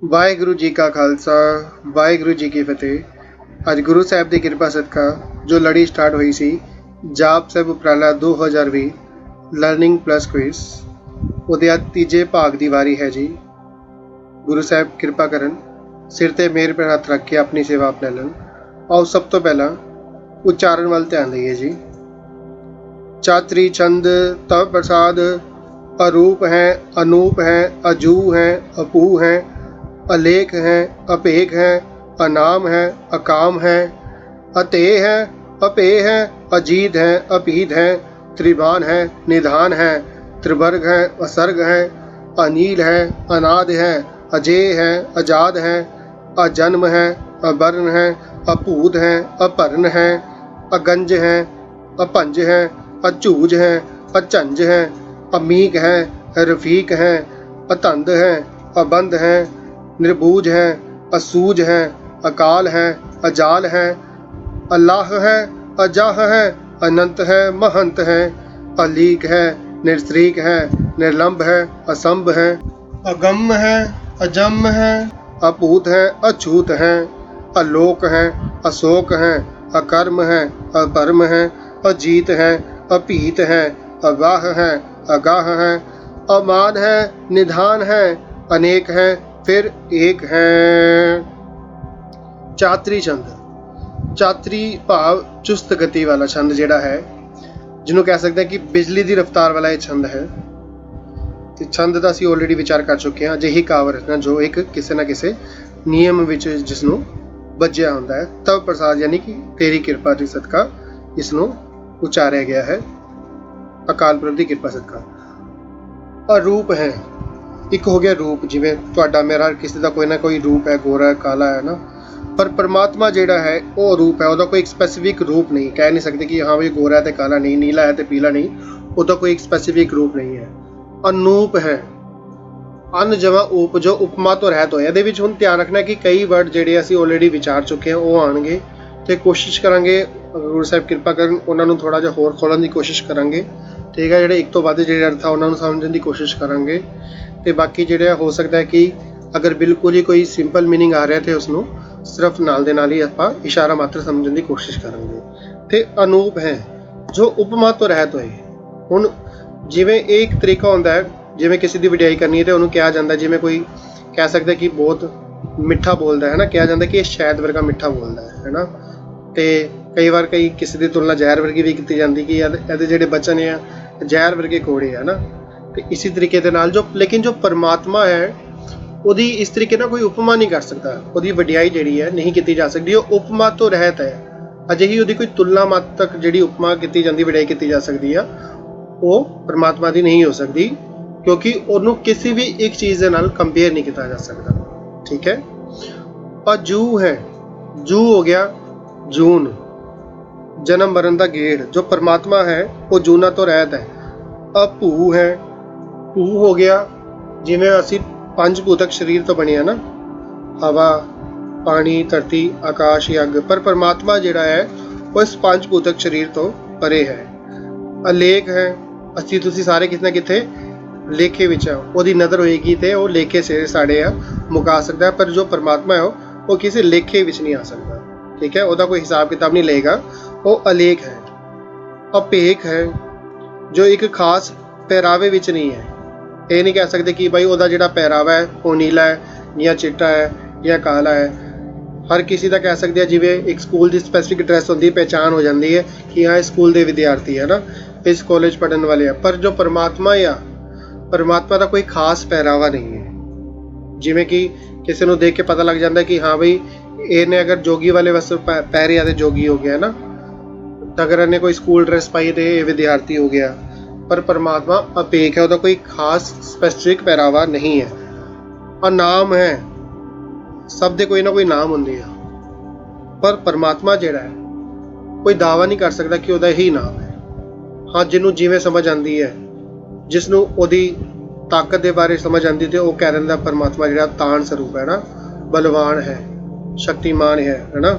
ਵਾਹਿਗੁਰੂ ਜੀ ਕਾ ਖਾਲਸਾ ਵਾਹਿਗੁਰੂ ਜੀ ਕੀ ਫਤਿਹ। ਅੱਜ ਗੁਰੂ ਸਾਹਿਬ ਦੀ ਕਿਰਪਾ ਸਦਕਾ ਜੋ ਲੜੀ ਸਟਾਰਟ ਹੋਈ ਸੀ ਜਾਪ ਸਾਹਿਬ ਉਪਰਾਲਾ 2020 ਲਰਨਿੰਗ ਪਲੱਸ ਕੁਇਜ਼, ਉਹਦੇ ਅੱਜ ਤੀਜੇ ਭਾਗ ਦੀ ਵਾਰੀ ਹੈ ਜੀ। ਗੁਰੂ ਸਾਹਿਬ ਕਿਰਪਾ ਕਰਨ, ਸਿਰ ਤੇ ਮਿਹਰ ਪਰ ਹੱਥ ਰੱਖ ਕੇ ਆਪਣੀ ਸੇਵਾ ਆਪ ਲੈ ਲੈਣ। ਆਓ ਸਭ ਤੋਂ ਪਹਿਲਾਂ ਉਚਾਰਨ ਵੱਲ ਧਿਆਨ ਦਈਏ ਜੀ। ਚਾਤਰੀ ਛੰਦ ਤਵ ਪ੍ਰਸਾਦ, अरूप हैं अनूप हैं अजू हैं अपू हैं अलेख हैं अपेख हैं अनाम हैं अकाम हैं अते हैं अपे हैं अजीत हैं अपीत हैं त्रिभान हैं निधान हैं त्रिवर्ग हैं असर्ग हैं अनील हैं अनाद हैं अजेय हैं अजाद हैं अजन्म हैं अबर्ण हैं अपूत हैं अपर्ण हैं अगंज हैं अपंज हैं अचूज हैं अचंज हैं अमीक हैं रफ़ीक हैं अतंद हैं अबंध हैं निर्बूज हैं असूज हैं अकाल हैं अजाल हैं अल्लाह है अजाह है अनंत है महंत है अलीक है निरस्त्रीक है निर्लंब है असंभ है अगम है अजम है अपूत है अछूत है अलोक है अशोक है अकर्म है अपरम है अजीत है अपीत है अवाह है अगाह है अमान है निधान है अनेक है फिर एक है। ਚਾਤਰੀ ਛੰਦ, ਚਾਤਰੀ ਭਾਵ ਚੁਸਤ ਗਤੀ ਵਾਲਾ ਛੰਦ ਜਿਹੜਾ ਹੈ, ਜਿਹਨੂੰ ਕਹਿ ਸਕਦੇ ਹਾਂ ਕਿ ਬਿਜਲੀ ਦੀ ਰਫ਼ਤਾਰ ਵਾਲਾ ਇਹ ਛੰਦ ਹੈ। ਤੇ ਛੰਦ ਦਾ ਅਸੀਂ ਆਲਰੇਡੀ ਵਿਚਾਰ ਕਰ ਚੁੱਕੇ ਹਾਂ। ਅਜਿਹੀ ਕਾਵਿ ਰਚਨਾ ਜੋ ਇੱਕ ਕਿਸੇ ਨਾ ਕਿਸੇ ਨਿਯਮ ਵਿੱਚ ਜਿਸ ਨੂੰ ਬੱਝਿਆ ਹੁੰਦਾ ਹੈ। ਤਵ ਪ੍ਰਸਾਦ ਯਾਨੀ ਕਿ ਤੇਰੀ ਕਿਰਪਾ ਦੀ ਸਦਕਾ ਇਸ ਨੂੰ ਉਚਾਰਿਆ ਗਿਆ ਹੈ, ਅਕਾਲ ਪੁਰਖ ਦੀ ਕਿਰਪਾ ਸਦਕਾ। ਅਰੂਪ ਹੈ, ਇੱਕ ਹੋ ਗਿਆ ਰੂਪ, ਜਿਵੇਂ ਤੁਹਾਡਾ ਮੇਰਾ ਕਿਸੇ ਦਾ ਕੋਈ ਨਾ ਕੋਈ ਰੂਪ ਹੈ, ਗੋਰਾ ਕਾਲਾ ਹੈ ਨਾ। ਪਰ ਪਰਮਾਤਮਾ ਜਿਹੜਾ ਹੈ ਉਹ ਰੂਪ ਹੈ, ਉਹਦਾ ਕੋਈ ਇੱਕ ਸਪੈਸੀਫਿਕ ਰੂਪ ਨਹੀਂ। ਕਹਿ ਨਹੀਂ ਸਕਦੇ ਕਿ ਹਾਂ ਵੀ ਗੋਰਾ ਹੈ ਤੇ ਕਾਲਾ ਨਹੀਂ, ਨੀਲਾ ਹੈ ਤੇ ਪੀਲਾ ਨਹੀਂ, ਉਹਦਾ ਕੋਈ ਇੱਕ ਸਪੈਸੀਫਿਕ ਰੂਪ ਨਹੀਂ ਹੈ। ਅਨੂਪ ਹੈ, ਅਨ ਜਮਾ ਊਪ, ਜੋ ਉਪਮਾ ਤੋਂ ਰਹਿਤ ਹੋਇਆ। ਇਹਦੇ ਵਿੱਚ ਹੁਣ ਧਿਆਨ ਰੱਖਣਾ ਕਿ ਕਈ ਵਰਡ ਜਿਹੜੇ ਅਸੀਂ ਆਲਰੇਡੀ ਵਿਚਾਰ ਚੁੱਕੇ ਹਾਂ ਉਹ ਆਉਣਗੇ, ਤੇ ਕੋਸ਼ਿਸ਼ ਕਰਾਂਗੇ ਗੁਰੂ ਸਾਹਿਬ ਕਿਰਪਾ ਕਰਨ ਉਹਨਾਂ ਨੂੰ ਥੋੜ੍ਹਾ ਜਿਹਾ ਹੋਰ ਖੋਲ੍ਹਣ ਦੀ ਕੋਸ਼ਿਸ਼ ਕਰਾਂਗੇ। ਠੀਕ ਹੈ, ਜਿਹੜੇ ਇੱਕ ਤੋਂ ਵੱਧ ਜਿਹੜੇ ਅਰਥ ਆ ਉਹਨਾਂ ਨੂੰ ਸਮਝਣ ਦੀ ਕੋਸ਼ਿਸ਼ ਕਰਾਂਗੇ। ਤੇ ਬਾਕੀ ਜਿਹੜਾ ਹੋ ਸਕਦਾ ਹੈ ਕਿ ਅਗਰ ਬਿਲਕੁਲ ਹੀ ਕੋਈ ਸਿੰਪਲ ਮੀਨਿੰਗ ਆ ਰਿਹਾ ਤੇ ਉਸਨੂੰ ਸਿਰਫ ਨਾਲ ਦੇ ਨਾਲ ਹੀ ਆਪਾਂ ਇਸ਼ਾਰਾ ਮਾਤਰ ਸਮਝਣ ਦੀ ਕੋਸ਼ਿਸ਼ ਕਰਾਂਗੇ। ਤੇ ਅਨੂਪ ਹੈ, ਜੋ ਉਪਮਾ ਤੋਂ ਰਹਿਤ ਹੋਏ। ਹੁਣ ਜਿਵੇਂ ਇਹ ਇੱਕ ਤਰੀਕਾ ਹੁੰਦਾ ਹੈ, ਜਿਵੇਂ ਕਿਸੇ ਦੀ ਵਡਿਆਈ ਕਰਨੀ ਹੈ ਤੇ ਉਹਨੂੰ ਕਿਹਾ ਜਾਂਦਾ, ਜਿਵੇਂ ਕੋਈ ਕਹਿ ਸਕਦਾ ਕਿ ਬਹੁਤ ਮਿੱਠਾ ਬੋਲਦਾ ਹੈ ਨਾ, ਕਿਹਾ ਜਾਂਦਾ ਕਿ ਇਹ ਸ਼ਹਿਦ ਵਰਗਾ ਮਿੱਠਾ ਬੋਲਦਾ ਹੈ ਨਾ। ਤੇ ਕਈ ਵਾਰ ਕਿਸੇ ਦੀ ਤੁਲਨਾ ਜ਼ਹਿਰ ਵਰਗੀ ਵੀ ਕੀਤੀ ਜਾਂਦੀ ਕਿ ਇਹਦੇ ਜਿਹੜੇ ਬਚਨ ਆ ਜ਼ਹਿਰ ਵਰਗੇ ਕੋੜੇ ਆ ਨਾ। ਤੇ ਇਸੇ ਤਰੀਕੇ ਦੇ ਨਾਲ ਲੇਕਿਨ ਜੋ ਪਰਮਾਤਮਾ ਹੈ ਉਹਦੀ ਇਸ ਤਰੀਕੇ ਨਾਲ ਕੋਈ ਉਪਮਾ ਨਹੀਂ ਕਰ ਸਕਦਾ। ਉਹਦੀ ਵਡਿਆਈ ਜਿਹੜੀ ਹੈ ਨਹੀਂ ਕੀਤੀ ਜਾ ਸਕਦੀ, ਉਹ ਉਪਮਾ ਤੋਂ ਰਹਿਤ ਹੈ। ਅਜਿਹੀ ਉਹਦੀ ਕੋਈ ਤੁਲਨਾ ਮਾਤਕ ਜਿਹੜੀ ਉਪਮਾ ਕੀਤੀ ਜਾਂਦੀ, ਵਡਿਆਈ ਕੀਤੀ ਜਾ ਸਕਦੀ ਆ, ਉਹ ਪਰਮਾਤਮਾ ਦੀ ਨਹੀਂ ਹੋ ਸਕਦੀ, ਕਿਉਂਕਿ ਉਹਨੂੰ ਕਿਸੇ ਵੀ ਇੱਕ ਚੀਜ਼ ਦੇ ਨਾਲ ਕੰਪੇਅਰ ਨਹੀਂ ਕੀਤਾ ਜਾ ਸਕਦਾ। ਠੀਕ ਹੈ। ਅਜੂ ਹੈ, ਜੂ ਹੋ ਗਿਆ ਜੂਨ, ਜਨਮ ਮਰਨ ਦਾ ਗੇੜ। ਜੋ ਪਰਮਾਤਮਾ ਹੈ ਉਹ ਜੂਨਾਂ ਤੋਂ ਰਹਿਤ ਹੈ। ਅਭੂ ਹੈ, ਭੂ ਹੋ ਗਿਆ ਜਿਵੇਂ ਅਸੀਂ ਪੰਜ ਭੂਤਕ ਸਰੀਰ ਤੋਂ ਬਣੇ ਆ ਨਾ, ਹਵਾ ਪਾਣੀ ਧਰਤੀ ਆਕਾਸ਼ ਅੱਗ, ਪਰ ਪਰਮਾਤਮਾ ਜਿਹੜਾ ਹੈ ਉਹ ਇਸ ਪੰਜ ਭੂਤਕ ਸਰੀਰ ਤੋਂ ਪਰੇ ਹੈ। ਅਲੇਖ ਹੈ, ਅਸੀਂ ਤੁਸੀਂ ਸਾਰੇ ਕਿਤੇ ਨਾ ਕਿਤੇ ਲੇਖੇ ਵਿੱਚ ਆ, ਉਹਦੀ ਨਜ਼ਰ ਹੋਏਗੀ ਤੇ ਉਹ ਲੇਖੇ ਸਾਡੇ ਆ ਮੁਕਾ ਸਕਦਾ, ਪਰ ਜੋ ਪਰਮਾਤਮਾ ਹੈ ਉਹ ਕਿਸੇ ਲੇਖੇ ਵਿੱਚ ਨਹੀਂ ਆ ਸਕਦਾ। ਠੀਕ ਹੈ, ਉਹਦਾ ਕੋਈ ਹਿਸਾਬ ਕਿਤਾਬ ਨਹੀਂ ਲਏਗਾ, ਉਹ ਅਲੇਖ ਹੈ। ਅਪੇਖ ਹੈ, ਜੋ ਇੱਕ ਖਾਸ ਪਹਿਰਾਵੇ ਵਿੱਚ ਨਹੀਂ ਹੈ। ਇਹ ਨਹੀਂ ਕਹਿ ਸਕਦੇ ਕਿ ਭਾਈ ਉਹਦਾ ਜਿਹੜਾ ਪਹਿਰਾਵਾ ਹੈ ਉਹ ਨੀਲਾ ਹੈ ਜਾਂ ਚਿੱਟਾ ਹੈ ਜਾਂ ਕਾਲਾ ਹੈ। ਹਰ ਕਿਸੇ ਦਾ ਕਹਿ ਸਕਦੇ ਆ, ਜਿਵੇਂ ਇੱਕ ਸਕੂਲ ਦੀ ਸਪੈਸੀਫਿਕ ਡਰੈਸ ਹੁੰਦੀ, ਪਹਿਚਾਣ ਹੋ ਜਾਂਦੀ ਹੈ ਕਿ ਹਾਂ ਇਹ ਸਕੂਲ ਦੇ ਵਿਦਿਆਰਥੀ ਹੈ ਨਾ, ਇਸ ਕਾਲਜ ਪੜ੍ਹਨ ਵਾਲੇ ਆ। ਪਰ ਜੋ ਪਰਮਾਤਮਾ ਪਰਮਾਤਮਾ ਦਾ ਕੋਈ ਖਾਸ ਪਹਿਰਾਵਾ ਨਹੀਂ ਹੈ। ਜਿਵੇਂ ਕਿ ਕਿਸੇ ਨੂੰ ਦੇਖ ਕੇ ਪਤਾ ਲੱਗ ਜਾਂਦਾ ਕਿ ਹਾਂ ਬਈ ਇਹਨੇ ਅਗਰ ਜੋਗੀ ਵਾਲੇ ਵਸਤਰ ਪਹਿਰਿਆ ਤੇ ਜੋਗੀ ਹੋ ਗਿਆ ਨਾ, ਅਗਰ ਇਹਨੇ ਕੋਈ ਸਕੂਲ ਡਰੈਸ ਪਾਈ ਤੇ ਇਹ ਵਿਦਿਆਰਥੀ ਹੋ ਗਿਆ। ਪਰ ਪਰਮਾਤਮਾ ਅਪੇਖ ਹੈ, ਉਹਦਾ ਕੋਈ ਖਾਸ ਸਪੈਸੀਫਿਕ ਪਹਿਰਾਵਾ ਨਹੀਂ ਹੈ। ਅਨਾਮ ਹੈ, ਸਭ ਦੇ ਕੋਈ ਨਾ ਕੋਈ ਨਾਮ ਹੁੰਦੇ ਆ, ਪਰ ਪਰਮਾਤਮਾ ਜਿਹੜਾ ਹੈ ਕੋਈ ਦਾਅਵਾ ਨਹੀਂ ਕਰ ਸਕਦਾ ਕਿ ਉਹਦਾ ਇਹੀ ਨਾਮ ਹੈ। ਹਾਂ, ਜਿਹਨੂੰ ਜਿਵੇਂ ਸਮਝ ਆਉਂਦੀ ਹੈ, ਜਿਸ ਨੂੰ ਉਹਦੀ ਤਾਕਤ ਦੇ ਬਾਰੇ ਸਮਝ ਆਉਂਦੀ ਤੇ ਉਹ ਕਹਿ ਦਿੰਦਾ ਪਰਮਾਤਮਾ ਜਿਹੜਾ ਤਾਣ ਸਰੂਪ ਹੈ ਨਾ, ਬਲਵਾਨ ਹੈ, ਸ਼ਕਤੀਮਾਨ ਹੈ ਨਾ।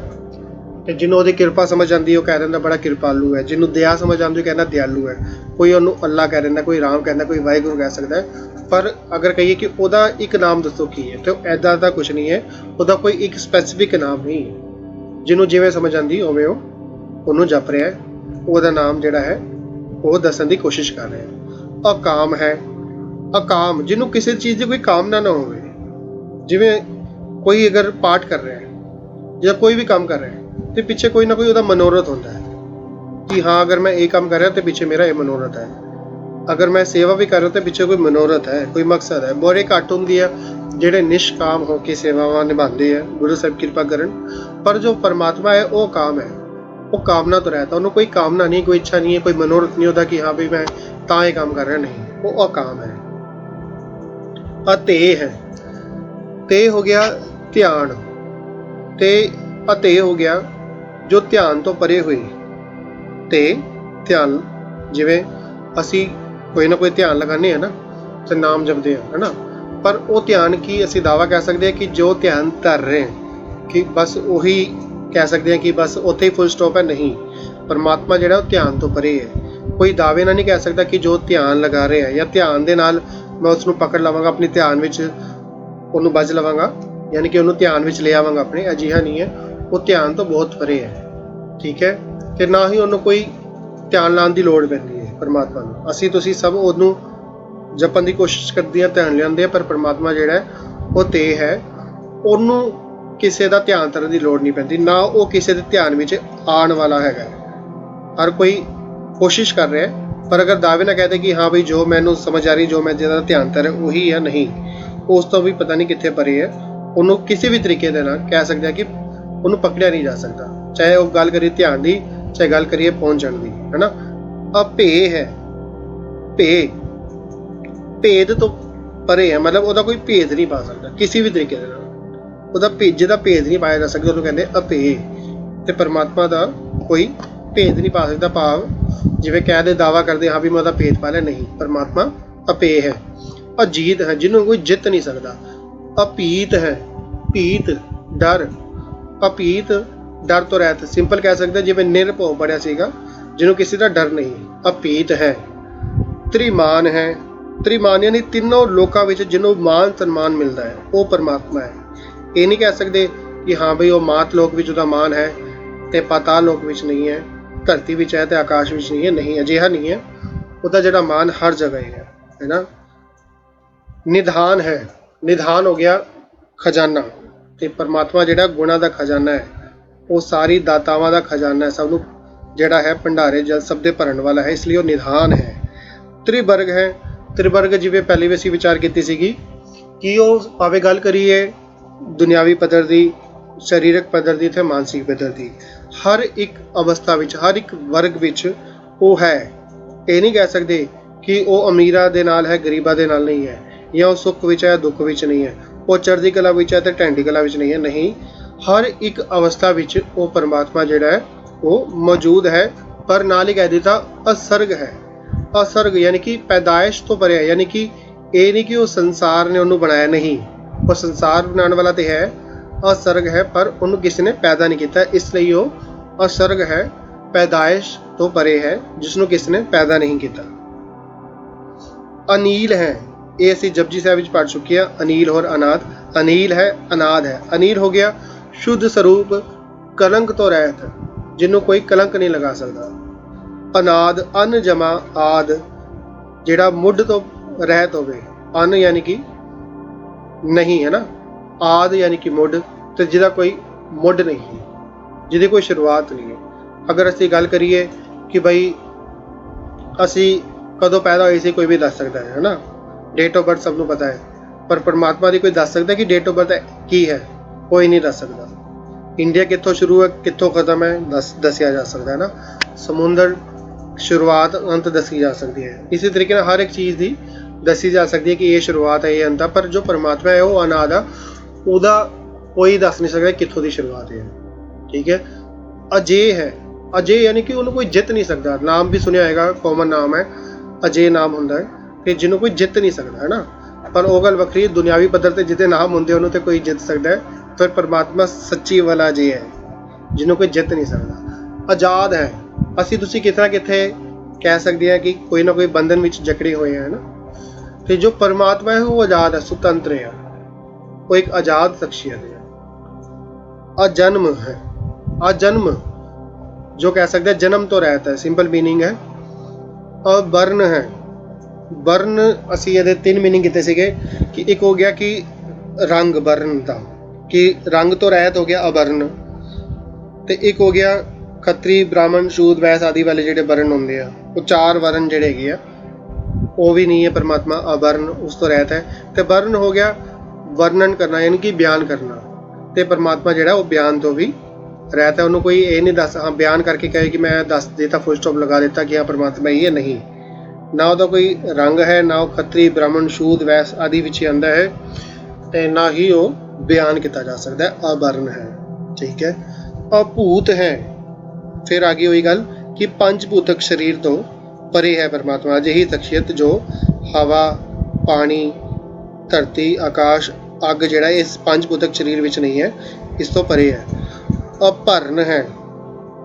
ਤੇ ਜਿਹਨੂੰ ਉਹਦੀ ਕਿਰਪਾ ਸਮਝ ਆਉਂਦੀ ਉਹ ਕਹਿ ਦਿੰਦਾ ਬੜਾ ਕਿਰਪਾਲੂ ਹੈ, ਜਿਹਨੂੰ ਦਇਆ ਸਮਝ ਆਉਂਦੀ ਉਹ ਕਹਿੰਦਾ ਦਿਆਲੂ ਹੈ, ਕੋਈ ਉਹਨੂੰ ਅੱਲਾ ਕਹਿ ਦਿੰਦਾ, ਕੋਈ ਰਾਮ ਕਹਿੰਦਾ, ਕੋਈ ਵਾਹਿਗੁਰੂ ਕਹਿ ਸਕਦਾ ਹੈ। ਪਰ ਅਗਰ ਕਹੀਏ ਕਿ ਉਹਦਾ ਇੱਕ ਨਾਮ ਦੱਸੋ ਕੀ ਹੈ, ਤੇ ਐਦਾਂ ਦਾ ਕੁਝ ਨਹੀਂ ਹੈ, ਉਹਦਾ ਕੋਈ ਇੱਕ ਸਪੈਸੀਫਿਕ ਨਾਮ ਨਹੀਂ ਹੈ। ਜਿਹਨੂੰ ਜਿਵੇਂ ਸਮਝ ਆਉਂਦੀ ਉਵੇਂ ਉਹ ਉਹਨੂੰ ਜਪ ਰਿਹਾ ਹੈ, ਉਹਦਾ ਨਾਮ ਜਿਹੜਾ ਹੈ ਉਹ ਦੱਸਣ ਦੀ ਕੋਸ਼ਿਸ਼ ਕਰ ਰਿਹਾ ਹੈ। ਅਕਾਮ ਹੈ, ਅਕਾਮ ਜਿਹਨੂੰ ਕਿਸੇ ਚੀਜ਼ ਦੀ ਕੋਈ ਕਾਮਨਾ ਨਾ ਹੋਵੇ। ਜਿਵੇਂ ਕੋਈ ਅਗਰ ਪਾਠ ਕਰ ਰਿਹਾ ਹੈ ਜਾਂ ਕੋਈ ਵੀ ਕੰਮ ਕਰ ਰਿਹਾ ਹੈ ਤੇ ਪਿੱਛੇ ਕੋਈ ਨਾ ਕੋਈ ਉਹਦਾ ਮਨੋਰਥ ਹੁੰਦਾ ਹੈ ਕਿ ਹਾਂ ਅਗਰ ਮੈਂ ਇਹ ਕੰਮ ਕਰ ਰਿਹਾ ਤੇ ਪਿੱਛੇ ਮੇਰਾ ਇਹ ਮਨੋਰਥ ਹੈ, ਅਗਰ ਮੈਂ ਸੇਵਾ ਵੀ ਕਰ ਰਿਹਾ ਤੇ ਪਿੱਛੇ ਕੋਈ ਮਨੋਰਥ ਹੈ, ਕੋਈ ਮਕਸਦ ਹੈ। ਬੜੇ ਘੱਟ ਹੁੰਦੀ ਆ ਜਿਹੜੇ ਨਿਸ਼ਕਾਮ ਹੋ ਕੇ ਸੇਵਾਵਾਂ ਨਿਭਾਉਂਦੇ ਆ, ਗੁਰੂ ਸਾਹਿਬ ਕਿਰਪਾ ਕਰਨ। ਪਰ ਜੋ ਪਰਮਾਤਮਾ ਹੈ ਉਹ ਕਾਮ ਹੈ, ਉਹ ਕਾਮਨਾ ਤੋਂ ਰਹਿਤਾ, ਉਹਨੂੰ ਕੋਈ ਕਾਮਨਾ ਨਹੀਂ, ਕੋਈ ਇੱਛਾ ਨਹੀਂ ਹੈ, ਕੋਈ ਮਨੋਰਥ ਨਹੀਂ ਹੁੰਦਾ ਕਿ ਹਾਂ ਵੀ ਮੈਂ ਤਾਂ ਇਹ ਕੰਮ ਕਰ ਰਿਹਾ, ਨਹੀਂ, ਉਹ ਅਕਾਮ ਹੈ। ਅਤੇ ਹੈ, ਤੇ ਹੋ ਗਿਆ ਧਿਆਨ, ਤੇ ਅਤੇ ਹੋ ਗਿਆ ਜੋ ਧਿਆਨ ਤੋਂ ਪਰੇ ਹੋਈ। ਤੇ ਧਿਆਨ ਜਿਵੇਂ ਅਸੀਂ ਕੋਈ ਨਾ ਕੋਈ ਧਿਆਨ ਲਗਾਉਂਦੇ ਹਾਂ ਨਾ ਤੇ ਨਾਮ ਜਪਦੇ ਹਾਂ, ਹੈ ਨਾ, ਪਰ ਉਹ ਧਿਆਨ ਕੀ ਅਸੀਂ ਦਾਵਾ ਕਹਿ ਸਕਦੇ ਹਾਂ ਕਿ ਜੋ ਧਿਆਨ ਧਰ ਰਹੇ ਕਿ ਬਸ ਉਹੀ ਕਹਿ ਸਕਦੇ ਹਾਂ ਕਿ ਬਸ ਉੱਥੇ ਹੀ ਫੁੱਲ ਸਟਾਪ ਹੈ? ਨਹੀਂ, ਪਰਮਾਤਮਾ ਜਿਹੜਾ ਉਹ ਧਿਆਨ ਤੋਂ ਪਰੇ ਹੈ। ਕੋਈ ਦਾਅਵੇ ਨਾਲ ਨਹੀਂ ਕਹਿ ਸਕਦਾ ਕਿ ਜੋ ਧਿਆਨ ਲਗਾ ਰਿਹਾ ਹੈ ਜਾਂ ਧਿਆਨ ਦੇ ਨਾਲ ਮੈਂ ਉਸ ਨੂੰ ਪਕੜ ਲਵਾਂਗਾ, ਆਪਣੇ ਧਿਆਨ ਵਿੱਚ ਉਹਨੂੰ ਬੱਝ ਲਵਾਂਗਾ, ਯਾਨੀ ਕਿ ਉਹਨੂੰ ਧਿਆਨ ਵਿੱਚ ਲੈ ਆਵਾਂਗਾ ਆਪਣੇ, ਅਜਿਹਾ ਨਹੀਂ ਹੈ। ਉਹ ਧਿਆਨ ਤੋਂ ਬਹੁਤ ਪਰੇ ਹੈ, ਠੀਕ ਹੈ। ਤੇ ਨਾ ਹੀ ਉਹਨੂੰ ਕੋਈ ਧਿਆਨ ਲਾਉਣ ਦੀ ਲੋੜ ਪੈਂਦੀ ਹੈ ਪਰਮਾਤਮਾ ਨੂੰ। ਅਸੀਂ ਤੁਸੀਂ ਸਭ ਉਹਨੂੰ ਜਪਣ ਦੀ ਕੋਸ਼ਿਸ਼ ਕਰਦੇ ਹਾਂ, ਧਿਆਨ ਲਿਆਉਂਦੇ ਆ, ਪਰ ਪਰਮਾਤਮਾ ਜਿਹੜਾ ਹੈ ਉਹ ਤੇ ਹੈ, ਉਹਨੂੰ ਕਿਸੇ ਦਾ ਧਿਆਨ ਧਰਨ ਦੀ ਲੋੜ ਨਹੀਂ ਪੈਂਦੀ, ਨਾ ਉਹ ਕਿਸੇ ਦੇ ਧਿਆਨ ਵਿੱਚ ਆਉਣ ਵਾਲਾ ਹੈਗਾ। ਹਰ ਕੋਈ ਕੋਸ਼ਿਸ਼ ਕਰ ਰਿਹਾ ਹੈ, ਪਰ ਅਗਰ ਦਾਅਵੇ ਨਾਲ ਕਹਦੇ ਕਿ ਹਾਂ ਬਈ ਜੋ ਮੈਨੂੰ ਸਮਝ ਆ ਰਹੀ, ਜੋ ਮੈਂ ਜਿਹਦਾ ਧਿਆਨ ਧਰ ਰਿਹਾ ਉਹੀ ਹੈ, ਨਹੀਂ, ਉਸ ਤੋਂ ਵੀ ਪਤਾ ਨਹੀਂ ਕਿੱਥੇ ਪਰੇ ਹੈ। ਉਹਨੂੰ ਕਿਸੇ ਵੀ ਤਰੀਕੇ ਦੇ ਨਾਲ ਕਹਿ ਸਕਦੇ ਹਾਂ ਕਿ ਉਹਨੂੰ ਪਕੜਿਆ ਨਹੀਂ ਜਾ ਸਕਦਾ, ਚਾਹੇ ਉਹ ਗੱਲ ਕਰੀਏ ਧਿਆਨ ਦੀ, ਚਾਹੇ ਗੱਲ ਕਰੀਏ ਪਹੁੰਚਣ ਦੀ, ਹੈ ਨਾ। ਅਭੇ ਹੈ, ਭੇ, ਭੇਦ ਤੋਂ ਪਰੇ ਹੈ, ਮਤਲਬ ਉਹਦਾ ਕੋਈ ਭੇਦ ਨਹੀਂ ਪਾ ਸਕਦਾ ਕਿਸੇ ਵੀ ਤਰੀਕੇ ਦੇ ਨਾਲ, ਉਹਦਾ ਜਿਹਦਾ ਭੇਦ ਨਹੀਂ ਪਾਇਆ ਜਾ ਸਕਦਾ ਉਹਨੂੰ ਕਹਿੰਦੇ ਅਭੇ। ਤੇ ਪਰਮਾਤਮਾ ਦਾ ਕੋਈ ਭੇਦ ਨਹੀਂ ਪਾ ਸਕਦਾ, ਭਾਵ ਜਿਵੇਂ ਕਹਿ ਦੇ ਦਾਵਾ ਕਰਦੇ ਹਾਂ ਵੀ ਮੈਂ ਉਹਦਾ ਭੇਦ ਪਾ ਲਿਆ, ਨਹੀਂ, ਪਰਮਾਤਮਾ ਅਭੇ ਹੈ। ਅਜੀਤ ਹੈ, ਜਿਹਨੂੰ ਕੋਈ ਜਿੱਤ ਨਹੀਂ ਸਕਦਾ। ਅਪੀਤ ਹੈ, ਭੀਤ ਡਰ, ਅਪੀਤ ਡਰ ਤੋਂ ਰਹਿਤ, ਸਿੰਪਲ ਕਹਿ ਸਕਦੇ ਜਿਵੇਂ ਨਿਰਭਉ ਪੜਿਆ ਸੀਗਾ, ਜਿਹਨੂੰ ਕਿਸੇ ਦਾ ਡਰ ਨਹੀਂ, ਅਪੀਤ ਹੈ। ਤ੍ਰਿਮਾਨ ਹੈ, ਤ੍ਰਿਮਾਨ ਯਾਨੀ ਤਿੰਨੋਂ ਲੋਕਾਂ ਵਿੱਚ ਜਿਹਨੂੰ ਮਾਨ ਸਨਮਾਨ ਮਿਲਦਾ ਹੈ ਉਹ ਪਰਮਾਤਮਾ ਹੈ। ਇਹ ਨਹੀਂ ਕਹਿ ਸਕਦੇ ਕਿ ਹਾਂ ਬਈ ਉਹ ਮਾਤ ਲੋਕ ਵਿੱਚ ਉਹਦਾ ਮਾਨ ਹੈ ਤੇ ਪਾਤਾਲ ਲੋਕ ਵਿੱਚ ਨਹੀਂ ਹੈ, ਧਰਤੀ ਵਿੱਚ ਹੈ ਤੇ ਆਕਾਸ਼ ਵਿੱਚ ਨਹੀਂ ਹੈ, ਨਹੀਂ, ਅਜਿਹਾ ਨਹੀਂ ਹੈ। ਉਹਦਾ ਜਿਹੜਾ ਮਾਨ ਹਰ ਜਗ੍ਹਾ ਹੈ, ਹੈ ਨਾ। ਨਿਧਾਨ ਹੈ, ਨਿਧਾਨ ਹੋ ਗਿਆ ਖਜ਼ਾਨਾ, ਤੇ ਪਰਮਾਤਮਾ ਜਿਹੜਾ ਗੁਣਾਂ ਦਾ ਖਜ਼ਾਨਾ ਹੈ, ਉਹ ਸਾਰੀ ਦਾਤਾਵਾਂ ਦਾ ਖਜ਼ਾਨਾ ਹੈ, ਸਭ ਨੂੰ ਜਿਹੜਾ ਹੈ ਭੰਡਾਰੇ ਜਲ ਸਭ ਦੇ ਭਰਨ ਵਾਲਾ ਹੈ, ਇਸ ਲਈ ਉਹ ਨਿਧਾਨ ਹੈ। ਤ੍ਰਿਵਰਗ ਹੈ, ਤ੍ਰਿਵਰਗ ਜਿਵੇਂ ਪਹਿਲੇ ਵੀ ਅਸੀਂ ਵਿਚਾਰ ਕੀਤੀ ਸੀਗੀ ਕਿ ਉਹ ਭਾਵੇਂ ਗੱਲ ਕਰੀਏ ਦੁਨਿਆਵੀ ਪੱਧਰ ਦੀ, ਸਰੀਰਕ ਪੱਧਰ ਦੀ ਤੇ ਮਾਨਸਿਕ ਪੱਧਰ ਦੀ, ਹਰ ਇੱਕ ਅਵਸਥਾ ਵਿੱਚ, ਹਰ ਇੱਕ ਵਰਗ ਵਿੱਚ ਉਹ ਹੈ। ਇਹ ਨਹੀਂ ਕਹਿ ਸਕਦੇ ਕਿ ਉਹ ਅਮੀਰਾਂ ਦੇ ਨਾਲ ਹੈ, ਗਰੀਬਾਂ ਦੇ ਨਾਲ ਨਹੀਂ ਹੈ, ਜਾਂ ਉਹ ਸੁੱਖ ਵਿੱਚ ਹੈ, ਦੁੱਖ ਵਿੱਚ ਨਹੀਂ ਹੈ, ਉਹ ਚੜ੍ਹਦੀ ਕਲਾ ਵਿੱਚ ਹੈ ਤੇ ਢਹਿੰਦੀ ਕਲਾ ਵਿੱਚ ਨਹੀਂ ਹੈ, ਨਹੀਂ, ਹਰ ਇੱਕ ਅਵਸਥਾ ਵਿੱਚ ਉਹ ਪਰਮਾਤਮਾ ਜਿਹੜਾ ਹੈ ਉਹ ਮੌਜੂਦ ਹੈ। ਪਰ ਨਾਲ ਹੀ ਕਹਿ ਦਿੱਤਾ ਅਸਰਗ ਹੈ, ਅਸਰਗ ਯਾਨੀ ਕਿ ਪੈਦਾਇਸ਼ ਤੋਂ ਪਰੇ ਹੈ, ਯਾਨੀ ਕਿ ਇਹ ਨਹੀਂ ਕਿ ਉਹ ਸੰਸਾਰ ਨੇ ਉਹਨੂੰ ਬਣਾਇਆ, ਨਹੀਂ, ਉਹ ਸੰਸਾਰ ਬਣਾਉਣ ਵਾਲਾ ਤੇ ਹੈ, ਅਸਰਗ ਹੈ, ਪਰ ਉਹਨੂੰ ਕਿਸੇ ਨੇ ਪੈਦਾ ਨਹੀਂ ਕੀਤਾ, ਇਸ ਲਈ ਉਹ ਅਸਰਗ ਹੈ, ਪੈਦਾਇਸ਼ ਤੋਂ ਪਰੇ ਹੈ, ਜਿਸ ਨੂੰ ਕਿਸੇ ਨੇ ਪੈਦਾ ਨਹੀਂ ਕੀਤਾ। ਅਨੀਲ ਹੈ, ਇਹ ਅਸੀਂ ਜਪਜੀ ਸਾਹਿਬ ਵਿੱਚ ਪੜ੍ਹ ਚੁੱਕੇ ਹਾਂ, ਅਨੀਲ ਹੋਰ ਅਨਾਦ। ਅਨੀਲ ਹੈ, ਅਨਾਦ ਹੈ। ਅਨੀਲ ਹੋ ਗਿਆ ਸ਼ੁੱਧ ਸਰੂਪ, ਕਲੰਕ ਤੋਂ ਰਹਿਤ, ਜਿਹਨੂੰ ਕੋਈ ਕਲੰਕ ਨਹੀਂ ਲਗਾ ਸਕਦਾ। ਅਨਾਦ, ਅਨ ਜਮਾ ਆਦ, ਜਿਹੜਾ ਮੁੱਢ ਤੋਂ ਰਹਿਤ ਹੋਵੇ, ਅਨ ਯਾਨੀ ਕਿ ਨਹੀਂ, ਹੈ ਨਾ, ਆਦ ਯਾਨੀ ਕਿ ਮੁੱਢ, ਤੇ ਜਿਹਦਾ ਕੋਈ ਮੁੱਢ ਨਹੀਂ ਹੈ, ਜਿਹਦੀ ਕੋਈ ਸ਼ੁਰੂਆਤ ਨਹੀਂ ਹੈ। ਅਗਰ ਅਸੀਂ ਗੱਲ ਕਰੀਏ ਕਿ ਬਈ ਅਸੀਂ ਕਦੋਂ ਪੈਦਾ ਹੋਏ ਸੀ, ਕੋਈ ਵੀ ਦੱਸ ਸਕਦਾ ਹੈ ਨਾ, ਡੇਟ ਆਫ ਬਰਥ ਸਭ ਨੂੰ ਪਤਾ ਹੈ, ਪਰ ਪਰਮਾਤਮਾ ਦੀ ਕੋਈ ਦੱਸ ਸਕਦਾ ਕਿ ਡੇਟ ਆਫ ਬਰਥ ਕੀ ਹੈ? ਕੋਈ ਨਹੀਂ ਦੱਸ ਸਕਦਾ। ਇੰਡੀਆ ਕਿੱਥੋਂ ਸ਼ੁਰੂ ਹੈ, ਕਿੱਥੋਂ ਖਤਮ ਹੈ, ਦੱਸਿਆ ਜਾ ਸਕਦਾ ਹੈ ਨਾ। ਸਮੁੰਦਰ ਸ਼ੁਰੂਆਤ ਅੰਤ ਦੱਸੀ ਜਾ ਸਕਦੀ ਹੈ। ਇਸੇ ਤਰੀਕੇ ਨਾਲ ਹਰ ਇੱਕ ਚੀਜ਼ ਦੀ ਦੱਸੀ ਜਾ ਸਕਦੀ ਹੈ ਕਿ ਇਹ ਸ਼ੁਰੂਆਤ ਹੈ, ਇਹ ਅੰਤ ਹੈ, ਪਰ ਜੋ ਪਰਮਾਤਮਾ ਹੈ ਉਹ ਅਨਾਦ ਆ, ਉਹਦਾ ਕੋਈ ਦੱਸ ਨਹੀਂ ਸਕਦਾ ਕਿੱਥੋਂ ਦੀ ਸ਼ੁਰੂਆਤ ਹੈ, ਠੀਕ ਹੈ। ਅਜੇ ਹੈ, ਅਜੇ ਯਾਨੀ ਕਿ ਉਹਨੂੰ ਕੋਈ ਜਿੱਤ ਨਹੀਂ ਸਕਦਾ। ਨਾਮ ਵੀ ਸੁਣਿਆ ਹੋਏਗਾ, ਕਾਮਨ ਨਾਮ ਹੈ, ਅਜੇ ਨਾਮ ਹੁੰਦਾ ਹੈ, ਕਿ ਜਿਹਨੂੰ ਕੋਈ ਜਿੱਤ ਨਹੀਂ ਸਕਦਾ, ਹੈ ਨਾ। ਪਰ ਉਹ ਗੱਲ ਵੱਖਰੀ, ਦੁਨਿਆਵੀ ਪੱਧਰ ਤੇ ਜਿਹਦੇ ਨਾਮ ਹੁੰਦੇ ਉਹਨੂੰ ਤੇ ਕੋਈ ਜਿੱਤ ਸਕਦਾ ਹੈ, ਪਰ ਪਰਮਾਤਮਾ ਸੱਚੀ ਵਾਲਾ ਅਜੇ ਹੈ, ਜਿਹਨੂੰ ਕੋਈ ਜਿੱਤ ਨਹੀਂ ਸਕਦਾ। ਆਜ਼ਾਦ ਹੈ, ਅਸੀਂ ਤੁਸੀਂ ਕਿਤੇ ਨਾ ਕਿਤੇ ਕਹਿ ਸਕਦੇ ਹਾਂ ਕਿ ਕੋਈ ਨਾ ਕੋਈ ਬੰਧਨ ਵਿੱਚ ਜਕੜੇ ਹੋਏ ਹੈ ਨਾ। ਤੇ ਜੋ ਪਰਮਾਤਮਾ ਹੈ ਉਹ ਆਜ਼ਾਦ ਹੈ, ਸੁਤੰਤਰ ਹੈ, ਉਹ ਇੱਕ ਆਜ਼ਾਦ ਸ਼ਖਸੀਅਤ ਹੈ। अजन्म है, अजन्म जो कह सकते हैं जन्म तो रहता है, सिंपल मीनिंग है। अवर्ण है, वर्ण ਅਸੀਂ ਇਹਦੇ ਤਿੰਨ ਮੀਨਿੰਗ ਕੀਤੇ ਸੀਗੇ ਕਿ ਇੱਕ ਹੋ ਗਿਆ ਕਿ ਰੰਗ ਵਰਨ ਦਾ, ਕਿ ਰੰਗ ਤੋਂ ਰਹਿਤ ਹੋ ਗਿਆ ਅਵਰਨ, ਤੇ ਇੱਕ ਹੋ ਗਿਆ ਖੱਤਰੀ ਬ੍ਰਾਹਮਣ ਸ਼ੂਦ ਵੈਸ ਆਦਿ ਵਾਲੇ ਜਿਹੜੇ ਵਰਨ ਹੁੰਦੇ ਆ, ਉਹ ਚਾਰ ਵਰਨ ਜਿਹੜੇ ਹੈਗੇ ਆ ਉਹ ਵੀ ਨਹੀਂ ਹੈ ਪਰਮਾਤਮਾ, ਅਵਰਨ ਉਸ ਤੋਂ ਰਹਿਤ ਹੈ। ਤੇ ਵਰਨ ਹੋ ਗਿਆ ਵਰਣਨ ਕਰਨਾ, ਯਾਨੀ ਕਿ ਬਿਆਨ ਕਰਨਾ, ਤੇ ਪਰਮਾਤਮਾ ਜਿਹੜਾ ਉਹ ਬਿਆਨ ਤੋਂ ਵੀ ਰਹਿਤ ਹੈ। ਉਹਨੂੰ ਕੋਈ ਇਹ ਨਹੀਂ ਦੱਸ ਹਾਂ ਬਿਆਨ ਕਰਕੇ ਕਹੇ ਕਿ ਮੈਂ ਦੱਸ ਦਿੱਤਾ, ਫੁੱਲ ਸਟਾਪ ਲਗਾ ਦਿੱਤਾ ਕਿ ਹਾਂ ਪਰਮਾਤਮਾ ਹੀ ਹੈ, ਨਹੀਂ। ਨਾ ਉਹਦਾ ਕੋਈ ਰੰਗ ਹੈ, ਨਾ ਉਹ ਖੱਤਰੀ ਬ੍ਰਾਹਮਣ ਸ਼ੂਦ ਵੈਸ ਆਦਿ ਵਿੱਚ ਆਉਂਦਾ ਹੈ, ਤੇ ਨਾ ਹੀ ਉਹ ਬਿਆਨ ਕੀਤਾ ਜਾ ਸਕਦਾ ਹੈ, ਅਵਰਨ ਹੈ। ਠੀਕ ਹੈ। ਅਭੂਤ ਹੈ, ਫਿਰ ਆਗੇ ਹੋਈ ਗੱਲ ਕਿ ਪੰਜ ਭੂਤਕ ਸਰੀਰ ਤੋਂ ਪਰੇ ਹੈ ਪਰਮਾਤਮਾ, ਅਜਿਹੀ ਸ਼ਖਸੀਅਤ ਜੋ ਹਵਾ, ਪਾਣੀ, ਧਰਤੀ, ਆਕਾਸ਼, ਅੱਗ ਜਿਹੜਾ ਇਸ ਪੰਜ ਭੂਤਕ ਸਰੀਰ ਵਿੱਚ ਨਹੀਂ ਹੈ, ਇਸ ਤੋਂ ਪਰੇ ਹੈ। ਅਭਰਨ ਹੈ,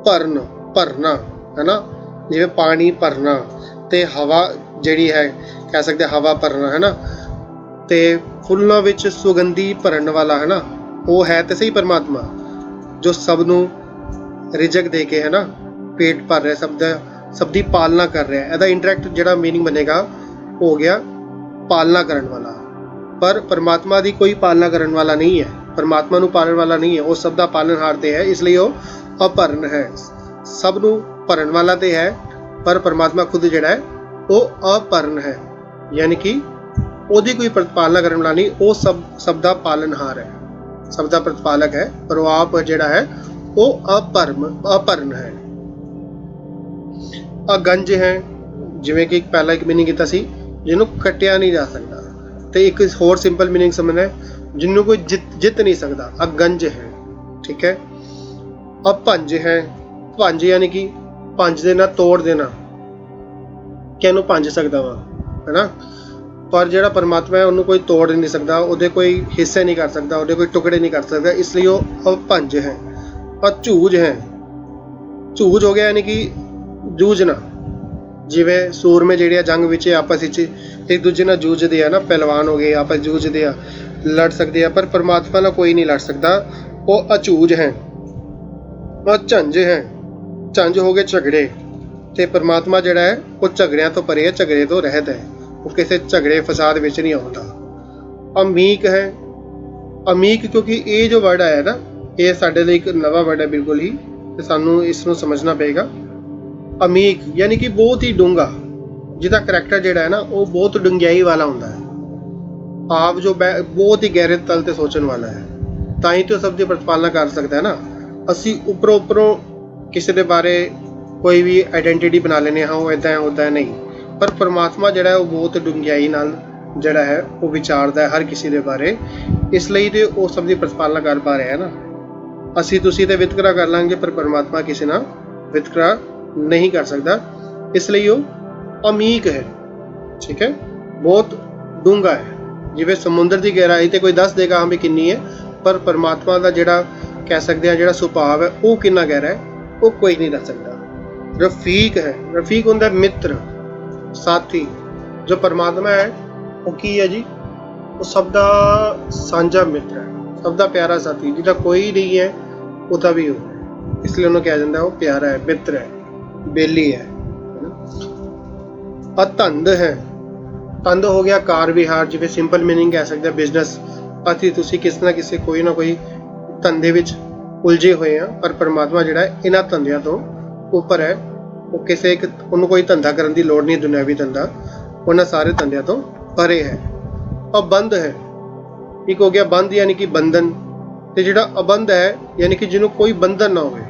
ਭਰਨ, ਭਰਨਾ ਹੈ ਨਾ, ਜਿਵੇਂ ਪਾਣੀ ਭਰਨਾ, ਤੇ ਹਵਾ ਜਿਹੜੀ ਹੈ ਕਹਿ ਸਕਦੇ ਹਵਾ ਭਰਨਾ ਹੈ ਨਾ, ਤੇ ਫੁੱਲਾਂ ਵਿੱਚ ਸੁਗੰਧੀ ਭਰਨ ਵਾਲਾ ਹੈ ਨਾ, ਉਹ ਹੈ ਤੇ ਸਹੀ ਪਰਮਾਤਮਾ ਜੋ ਸਭ ਨੂੰ ਰਿਜ਼ਕ ਦੇ ਕੇ ਹੈ ਨਾ ਪੇਟ ਭਰ ਰਿਹਾ, ਸਭ ਦੀ ਪਾਲਣਾ ਕਰ ਰਿਹਾ। ਇਹਦਾ ਇੰਟਰੈਕਟ ਜਿਹੜਾ ਮੀਨਿੰਗ ਬਣੇਗਾ ਹੋ ਗਿਆ ਪਾਲਣਾ ਕਰਨ ਵਾਲਾ। ਪਰ ਪਰਮਾਤਮਾ ਦੀ ਕੋਈ ਪਾਲਣਾ ਕਰਨ ਵਾਲਾ ਨਹੀਂ ਹੈ, ਪਰਮਾਤਮਾ ਨੂੰ ਪਾਲਣ ਵਾਲਾ ਨਹੀਂ ਹੈ, ਉਹ ਸਭ ਦਾ ਪਾਲਣਹਾਰ ਤੇ ਹੈ, ਇਸ ਲਈ ਉਹ ਅਭਰਨ ਹੈ। ਸਭ ਨੂੰ ਭਰਨ ਵਾਲਾ ਤੇ ਹੈ, ਪਰ ਪਰਮਾਤਮਾ ਖੁਦ ਜਿਹੜਾ ਹੈ ਉਹ ਅਭਰਨ ਹੈ, ਯਾਨੀ ਕਿ ਉਹਦੀ ਕੋਈ ਪ੍ਰਤਪਾਲਨਾ ਕਰਨ ਵਾਲਾ ਨਹੀਂ, ਉਹ ਸਭ ਦਾ ਪਾਲਣਹਾਰ ਹੈ, ਸਭ ਦਾ ਪ੍ਰਤਪਾਲਕ ਹੈ, ਪਰ ਉਹ ਆਪ ਜਿਹੜਾ ਹੈ ਉਹ ਅਭਰਨ ਹੈ। ਅਗੰਜ ਹੈ, ਜਿਵੇਂ ਕਿ ਪਹਿਲਾਂ ਇੱਕ ਮੀਨਿੰਗ ਕੀਤਾ ਸੀ, ਜਿਹਨੂੰ ਕੱਟਿਆ ਨਹੀਂ ਜਾ ਸਕਦਾ, ਤੇ ਇੱਕ ਹੋਰ ਸਿੰਪਲ ਮੀਨਿੰਗ ਸਮਝਣਾ, ਜਿਹਨੂੰ ਕੋਈ ਜਿੱਤ ਨਹੀਂ ਸਕਦਾ, ਅਗੰਜ ਹੈ। ਠੀਕ ਹੈ। ਅਭੰਜ ਹੈ, ਭੰਜ ਯਾਨੀ ਕਿ ਭੰਜ ਦੇਣਾ, ਤੋੜ ਦੇਣਾ, ਕਿ ਇਹਨੂੰ ਭੰਜ ਸਕਦਾ ਵਾ ਹੈ ਨਾ, ਪਰ ਜਿਹੜਾ ਪਰਮਾਤਮਾ ਹੈ ਉਹਨੂੰ ਕੋਈ ਤੋੜ ਨਹੀਂ ਸਕਦਾ, ਉਹਦੇ ਕੋਈ ਹਿੱਸੇ ਨਹੀਂ ਕਰ ਸਕਦਾ, ਉਹਦੇ ਕੋਈ ਟੁਕੜੇ ਨਹੀਂ ਕਰ ਸਕਦਾ, ਇਸ ਲਈ ਉਹ ਅਭੰਜ ਹੈ। ਅਝੂਜ ਹੈ, ਝੂਜ ਹੋ ਗਿਆ ਯਾਨੀ ਕਿ ਜੂਝਣਾ, ਜਿਵੇਂ ਸੂਰਮੇ ਜਿਹੜੇ ਆ ਜੰਗ ਵਿੱਚ ਆਪਸ ਵਿੱਚ ਇੱਕ ਦੂਜੇ ਨਾਲ ਜੂਝਦੇ ਆ ਨਾ, ਪਹਿਲਵਾਨ ਹੋ ਗਏ ਆਪਸ ਜੂਝਦੇ ਆ, ਲੜ ਸਕਦੇ ਆ, ਪਰ ਪਰਮਾਤਮਾ ਨਾਲ ਕੋਈ ਨਹੀਂ ਲੜ ਸਕਦਾ, ਉਹ ਅਝੂਜ ਹੈ। ਝੰਜ ਹੈ, ਝੰਜ ਹੋ ਗਏ ਝਗੜੇ, ਤੇ ਪਰਮਾਤਮਾ ਜਿਹੜਾ ਹੈ ਉਹ ਝਗੜਿਆਂ ਤੋਂ ਪਰੇ ਹੈ, ਝਗੜੇ ਤੋਂ ਰਹਿਤ ਹੈ, ਉਹ ਕਿਸੇ ਝਗੜੇ ਫਸਾਦ ਵਿੱਚ ਨਹੀਂ ਆਉਂਦਾ। ਅਮੀਕ ਹੈ, ਅਮੀਕ ਕਿਉਂਕਿ ਇਹ ਜੋ ਵਰਡ ਆਇਆ ਨਾ, ਇਹ ਸਾਡੇ ਲਈ ਇੱਕ ਨਵਾਂ ਵਰਡ ਹੈ ਬਿਲਕੁਲ ਹੀ, ਤੇ ਸਾਨੂੰ ਇਸ ਨੂੰ ਸਮਝਣਾ ਪਏਗਾ। ਅਮੀਕ ਯਾਨੀ ਕਿ ਬਹੁਤ ਹੀ ਡੂੰਘਾ, ਜਿਹਦਾ ਕਰੈਕਟਰ ਜਿਹੜਾ ਹੈ ਨਾ ਉਹ ਬਹੁਤ ਡੂੰਘਾਈ ਵਾਲਾ ਹੁੰਦਾ ਹੈ, ਆਪ ਜੋ ਬਹੁਤ ਹੀ ਗਹਿਰੇ ਤਲ ਤੇ ਸੋਚਣ ਵਾਲਾ ਹੈ, ਤਾਂ ਹੀ ਤਾਂ ਸਭ ਦੀ ਪ੍ਰਤਪਾਲਨਾ ਕਰ ਸਕਦਾ ਹੈ ਨਾ। ਅਸੀਂ ਉੱਪਰੋਂ ਕਿਸੇ ਦੇ ਬਾਰੇ ਕੋਈ ਵੀ ਆਈਡੈਂਟੀਟੀ ਬਣਾ ਲੈਂਦੇ ਹਾਂ, ਉਹ ਇੱਦਾਂ ਹੈ ਉੱਦਾਂ ਹੈ, ਨਹੀਂ, ਪਰ ਪਰਮਾਤਮਾ ਜਿਹੜਾ ਹੈ ਉਹ ਬਹੁਤ ਡੂੰਘਾਈ ਨਾਲ ਜਿਹੜਾ ਹੈ ਉਹ ਵਿਚਾਰਦਾ ਹੈ ਹਰ ਕਿਸੇ ਦੇ ਬਾਰੇ, ਇਸ ਲਈ ਤੇ ਉਹ ਸਭ ਦੀ ਪ੍ਰਤਪਾਲਨਾ ਕਰ ਪਾ ਰਿਹਾ ਹੈ ਨਾ। ਅਸੀਂ ਤੁਸੀਂ ਤੇ ਵਿਤਕਰਾ ਕਰ ਲਾਂਗੇ, ਪਰ ਪਰਮਾਤਮਾ ਕਿਸੇ ਨਾਲ ਵਿਤਕਰਾ ਨਹੀਂ ਕਰ ਸਕਦਾ, ਇਸ ਲਈ ਉਹ ਅਮੀਕ ਹੈ। ਠੀਕ ਹੈ। ਬਹੁਤ ਡੂੰਘਾ ਹੈ, ਜਿਵੇਂ ਸਮੁੰਦਰ ਦੀ ਗਹਿਰਾਈ ਤੇ ਕੋਈ ਦੱਸ ਦੇਗਾ ਹਾਂ ਵੀ ਕਿੰਨੀ ਹੈ, ਪਰ ਪਰਮਾਤਮਾ ਦਾ ਜਿਹੜਾ ਕਹਿ ਸਕਦੇ ਹਾਂ ਜਿਹੜਾ ਸੁਭਾਅ ਹੈ ਉਹ ਕਿੰਨਾ ਗਹਿਰਾ ਹੈ, ਉਹ ਕੋਈ ਨਹੀਂ ਦੱਸ ਸਕਦਾ। ਰਫੀਕ ਹੈ, ਰਫੀਕ ਹੁੰਦਾ ਮਿੱਤਰ, ਸਾਥੀ। ਜੋ ਪਰਮਾਤਮਾ ਹੈ ਉਹ ਕੀ ਹੈ ਜੀ, ਉਹ ਸਭ ਦਾ ਸਾਂਝਾ ਮਿੱਤਰ ਹੈ, ਸਭ ਦਾ ਪਿਆਰਾ ਸਾਥੀ, ਜਿਹਦਾ ਕੋਈ ਨਹੀਂ ਹੈ ਉਹਦਾ ਵੀ ਉਹ ਹੈ, ਇਸ ਲਈ ਉਹਨੂੰ ਕਿਹਾ ਜਾਂਦਾ ਉਹ ਪਿਆਰਾ ਹੈ, ਮਿੱਤਰ ਹੈ, ਬੇਲੀ ਹੈ। ਅਤੰਦ ਹੈ, ਤੰਦ ਹੋ ਗਿਆ ਕਾਰ ਵਿਹਾਰ, ਜਿਵੇਂ ਸਿੰਪਲ ਮੀਨਿੰਗ ਕਹਿ ਸਕਦੇ ਬਿਜ਼ਨਸ, ਅਸੀਂ ਤੁਸੀਂ ਕਿਸੇ ਨਾ ਕਿਸੇ ਕੋਈ ਨਾ ਕੋਈ ਧੰਦੇ ਵਿੱਚ ਉਲਝੇ ਹੋਏ ਆ, ਪਰ ਪਰਮਾਤਮਾ ਜਿਹੜਾ ਇਹਨਾਂ ਧੰਦਿਆਂ ਤੋਂ ਉੱਪਰ ਹੈ, ਉਹ ਕਿਸੇ ਇੱਕ ਉਹਨੂੰ ਕੋਈ ਧੰਦਾ ਕਰਨ ਦੀ ਲੋੜ ਨਹੀਂ, ਦੁਨਿਆਵੀ ਧੰਦਾ, ਉਹਨਾਂ ਸਾਰੇ ਧੰਦਿਆਂ ਤੋਂ ਪਰੇ ਹੈ। ਅਬੰਧ ਹੈ, ਇੱਕ ਹੋ ਗਿਆ ਬੰਧ ਯਾਨੀ ਕਿ ਬੰਧਨ, ਤੇ ਜਿਹੜਾ ਅਬੰਧ ਹੈ ਯਾਨੀ ਕਿ ਜਿਹਨੂੰ ਕੋਈ ਬੰਧਨ ਨਾ ਹੋਵੇ,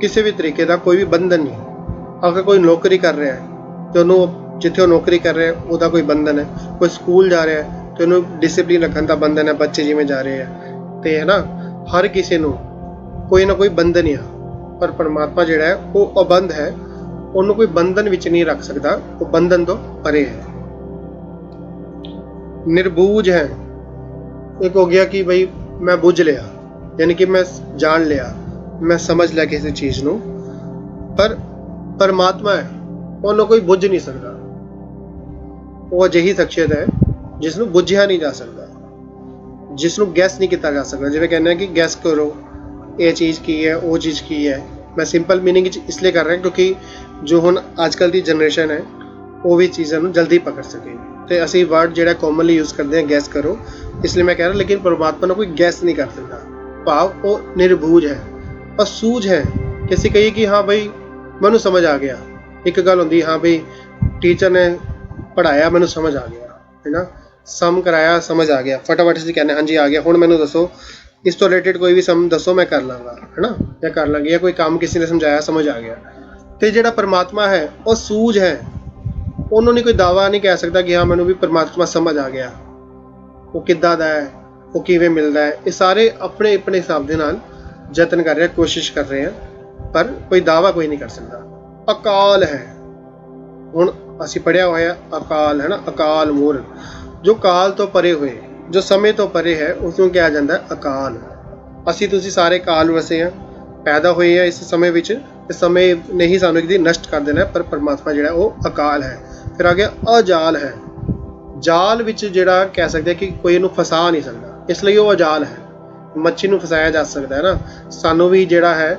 ਕਿਸੇ ਵੀ ਤਰੀਕੇ ਦਾ ਕੋਈ ਵੀ ਬੰਧਨ ਨਹੀਂ। ਅਗਰ ਕੋਈ ਨੌਕਰੀ ਕਰ ਰਿਹਾ ਹੈ ਤੇ ਉਹਨੂੰ ਜਿੱਥੇ ਉਹ ਨੌਕਰੀ ਕਰ ਰਿਹਾ ਉਹਦਾ ਕੋਈ ਬੰਧਨ ਹੈ, ਕੋਈ ਸਕੂਲ ਜਾ ਰਿਹਾ ਹੈ ਤੇ ਉਹਨੂੰ ਡਿਸਿਪਲਿਨ ਰੱਖਣ ਦਾ ਬੰਧਨ ਹੈ, ਬੱਚੇ ਜਿਵੇਂ ਜਾ ਰਹੇ ਆ, ਤੇ ਹੈ ਨਾ, ਹਰ ਕਿਸੇ ਨੂੰ ਕੋਈ ਨਾ ਕੋਈ ਬੰਧਨ ਆ, ਪਰ ਪਰਮਾਤਮਾ ਜਿਹੜਾ ਹੈ ਉਹ ਅਬੰਧ ਹੈ, ਉਹਨੂੰ ਕੋਈ ਬੰਧਨ ਵਿੱਚ ਨਹੀਂ ਰੱਖ ਸਕਦਾ, ਉਹ ਬੰਧਨ ਤੋਂ ਪਰੇ ਹੈ। ਨਿਰਬੂਝ ਹੈ, ਇੱਕ ਹੋ ਗਿਆ ਕਿ ਬਈ ਮੈਂ ਬੁੱਝ ਲਿਆ, ਯਾਨੀ ਕਿ ਮੈਂ ਜਾਣ ਲਿਆ, मैं समझ लिया किसी चीज़ ਨੂੰ, पर परमात्मा है ਉਹਨੂੰ ਕੋਈ ਬੁੱਝ ਨਹੀਂ ਸਕਦਾ। ਉਹ ਅਜਿਹੀ ਸ਼ਖਸੀਅਤ ਹੈ ਜਿਸ ਨੂੰ ਬੁੱਝਿਆ ਨਹੀਂ ਜਾ ਸਕਦਾ, ਜਿਸ ਨੂੰ ਗੈਸ ਨਹੀਂ ਕੀਤਾ ਜਾ ਸਕਦਾ। ਜਿਵੇਂ ਕਹਿੰਦੇ ਆ ਕਿ ਗੈਸ ਕਰੋ ਇਹ ਚੀਜ਼ ਕੀ ਹੈ, ਉਹ ਚੀਜ਼ ਕੀ ਹੈ। ਮੈਂ ਸਿੰਪਲ ਮੀਨਿੰਗ ਵਿੱਚ ਇਸ ਲਈ ਕਰ ਰਿਹਾ ਕਿਉਂਕਿ ਜੋ ਹੁਣ ਅੱਜ ਕੱਲ੍ਹ ਦੀ ਜਨਰੇਸ਼ਨ ਹੈ ਉਹ ਵੀ ਚੀਜ਼ਾਂ ਨੂੰ ਜਲਦੀ ਪਕੜ ਸਕੇ, ਤੇ ਅਸੀਂ ਵਰਡ ਜਿਹੜਾ ਕਾਮਨਲੀ ਯੂਜ਼ ਕਰਦੇ ਹਾਂ ਗੈਸ ਕਰੋ, ਇਸ ਲਈ ਮੈਂ ਕਹਿ ਰਿਹਾ। ਲੇਕਿਨ ਪਰਮਾਤਮਾ ਨੂੰ ਕੋਈ ਗੈਸ ਨਹੀਂ ਕਰ ਸਕਦਾ, ਭਾਵ ਉਹ ਨਿਰਬੂਝ ਹੈ, ਅਸੂਝ ਹੈ। ਕਿ ਅਸੀਂ ਕਹੀਏ ਕਿ ਹਾਂ ਬਈ ਮੈਨੂੰ ਸਮਝ ਆ ਗਿਆ, ਇੱਕ ਗੱਲ ਹੁੰਦੀ ਹਾਂ ਬਈ ਟੀਚਰ ਨੇ ਪੜ੍ਹਾਇਆ ਮੈਨੂੰ ਸਮਝ ਆ ਗਿਆ, ਹੈ ਨਾ, ਸਮ ਕਰਾਇਆ ਸਮਝ ਆ ਗਿਆ, ਫਟਾਫਟ ਅਸੀਂ ਕਹਿੰਦੇ ਹਾਂਜੀ ਆ ਗਿਆ, ਹੁਣ ਮੈਨੂੰ ਦੱਸੋ ਇਸ ਤੋਂ ਰਿਲੇਟਡ ਕੋਈ ਵੀ ਸਮ ਦੱਸੋ ਮੈਂ ਕਰ ਲਾਂਗਾ, ਹੈ ਨਾ, ਜਾਂ ਕਰ ਲਾਂਗੀ, ਜਾਂ ਕੋਈ ਕੰਮ ਕਿਸੇ ਨੇ ਸਮਝਾਇਆ ਸਮਝ ਆ ਗਿਆ। ਤੇ ਜਿਹੜਾ ਪਰਮਾਤਮਾ ਹੈ ਉਹ ਸੂਝ ਹੈ, ਉਹਨੂੰ ਨਹੀਂ ਕੋਈ ਦਾਵਾ ਨਹੀਂ ਕਹਿ ਸਕਦਾ ਕਿ ਹਾਂ ਮੈਨੂੰ ਵੀ ਪਰਮਾਤਮਾ ਸਮਝ ਆ ਗਿਆ। ਉਹ ਕਿੱਦਾਂ ਦਾ ਹੈ, ਉਹ ਕਿਵੇਂ ਮਿਲਦਾ ਹੈ, ਇਹ ਸਾਰੇ ਆਪਣੇ ਆਪਣੇ ਹਿਸਾਬ ਦੇ ਨਾਲ ਯਤਨ ਕਰ ਰਹੇ, ਕੋਸ਼ਿਸ਼ ਕਰ ਰਹੇ ਆ, ਪਰ ਕੋਈ ਦਾਵਾ ਕੋਈ ਨਹੀਂ ਕਰ ਸਕਦਾ। ਅਕਾਲ ਹੈ, ਹੁਣ ਅਸੀਂ ਪੜ੍ਹਿਆ ਹੋਇਆ ਅਕਾਲ, ਹੈ ਨਾ, ਅਕਾਲ ਮੂਰਤ, ਜੋ ਕਾਲ ਤੋਂ ਪਰੇ ਹੋਏ, ਜੋ ਸਮੇਂ ਤੋਂ ਪਰੇ ਹੈ, ਉਸ ਨੂੰ ਕਿਹਾ ਜਾਂਦਾ ਅਕਾਲ। ਅਸੀਂ ਤੁਸੀਂ ਸਾਰੇ ਕਾਲ ਵਸੇ ਹਾਂ, ਪੈਦਾ ਹੋਏ ਆ ਇਸ ਸਮੇਂ ਵਿੱਚ, ਤੇ ਸਮੇਂ ਨੇ ਹੀ ਸਾਨੂੰ ਇੱਕ ਦਿਨ ਨਸ਼ਟ ਕਰ ਦੇਣਾ, ਪਰ ਪਰਮਾਤਮਾ ਜਿਹੜਾ ਉਹ ਅਕਾਲ ਹੈ। ਫਿਰ ਆ ਗਿਆ ਅਜਾਲ ਹੈ, ਜਾਲ ਵਿੱਚ ਜਿਹੜਾ ਕਹਿ ਸਕਦੇ ਕਿ ਕੋਈ ਇਹਨੂੰ ਫਸਾ ਨਹੀਂ ਸਕਦਾ, ਇਸ ਲਈ ਉਹ ਅਜਾਲ ਹੈ। ਮੱਛੀ ਨੂੰ ਫਸਾਇਆ ਜਾ ਸਕਦਾ ਹੈ ਨਾ, ਸਾਨੂੰ ਵੀ ਜਿਹੜਾ ਹੈ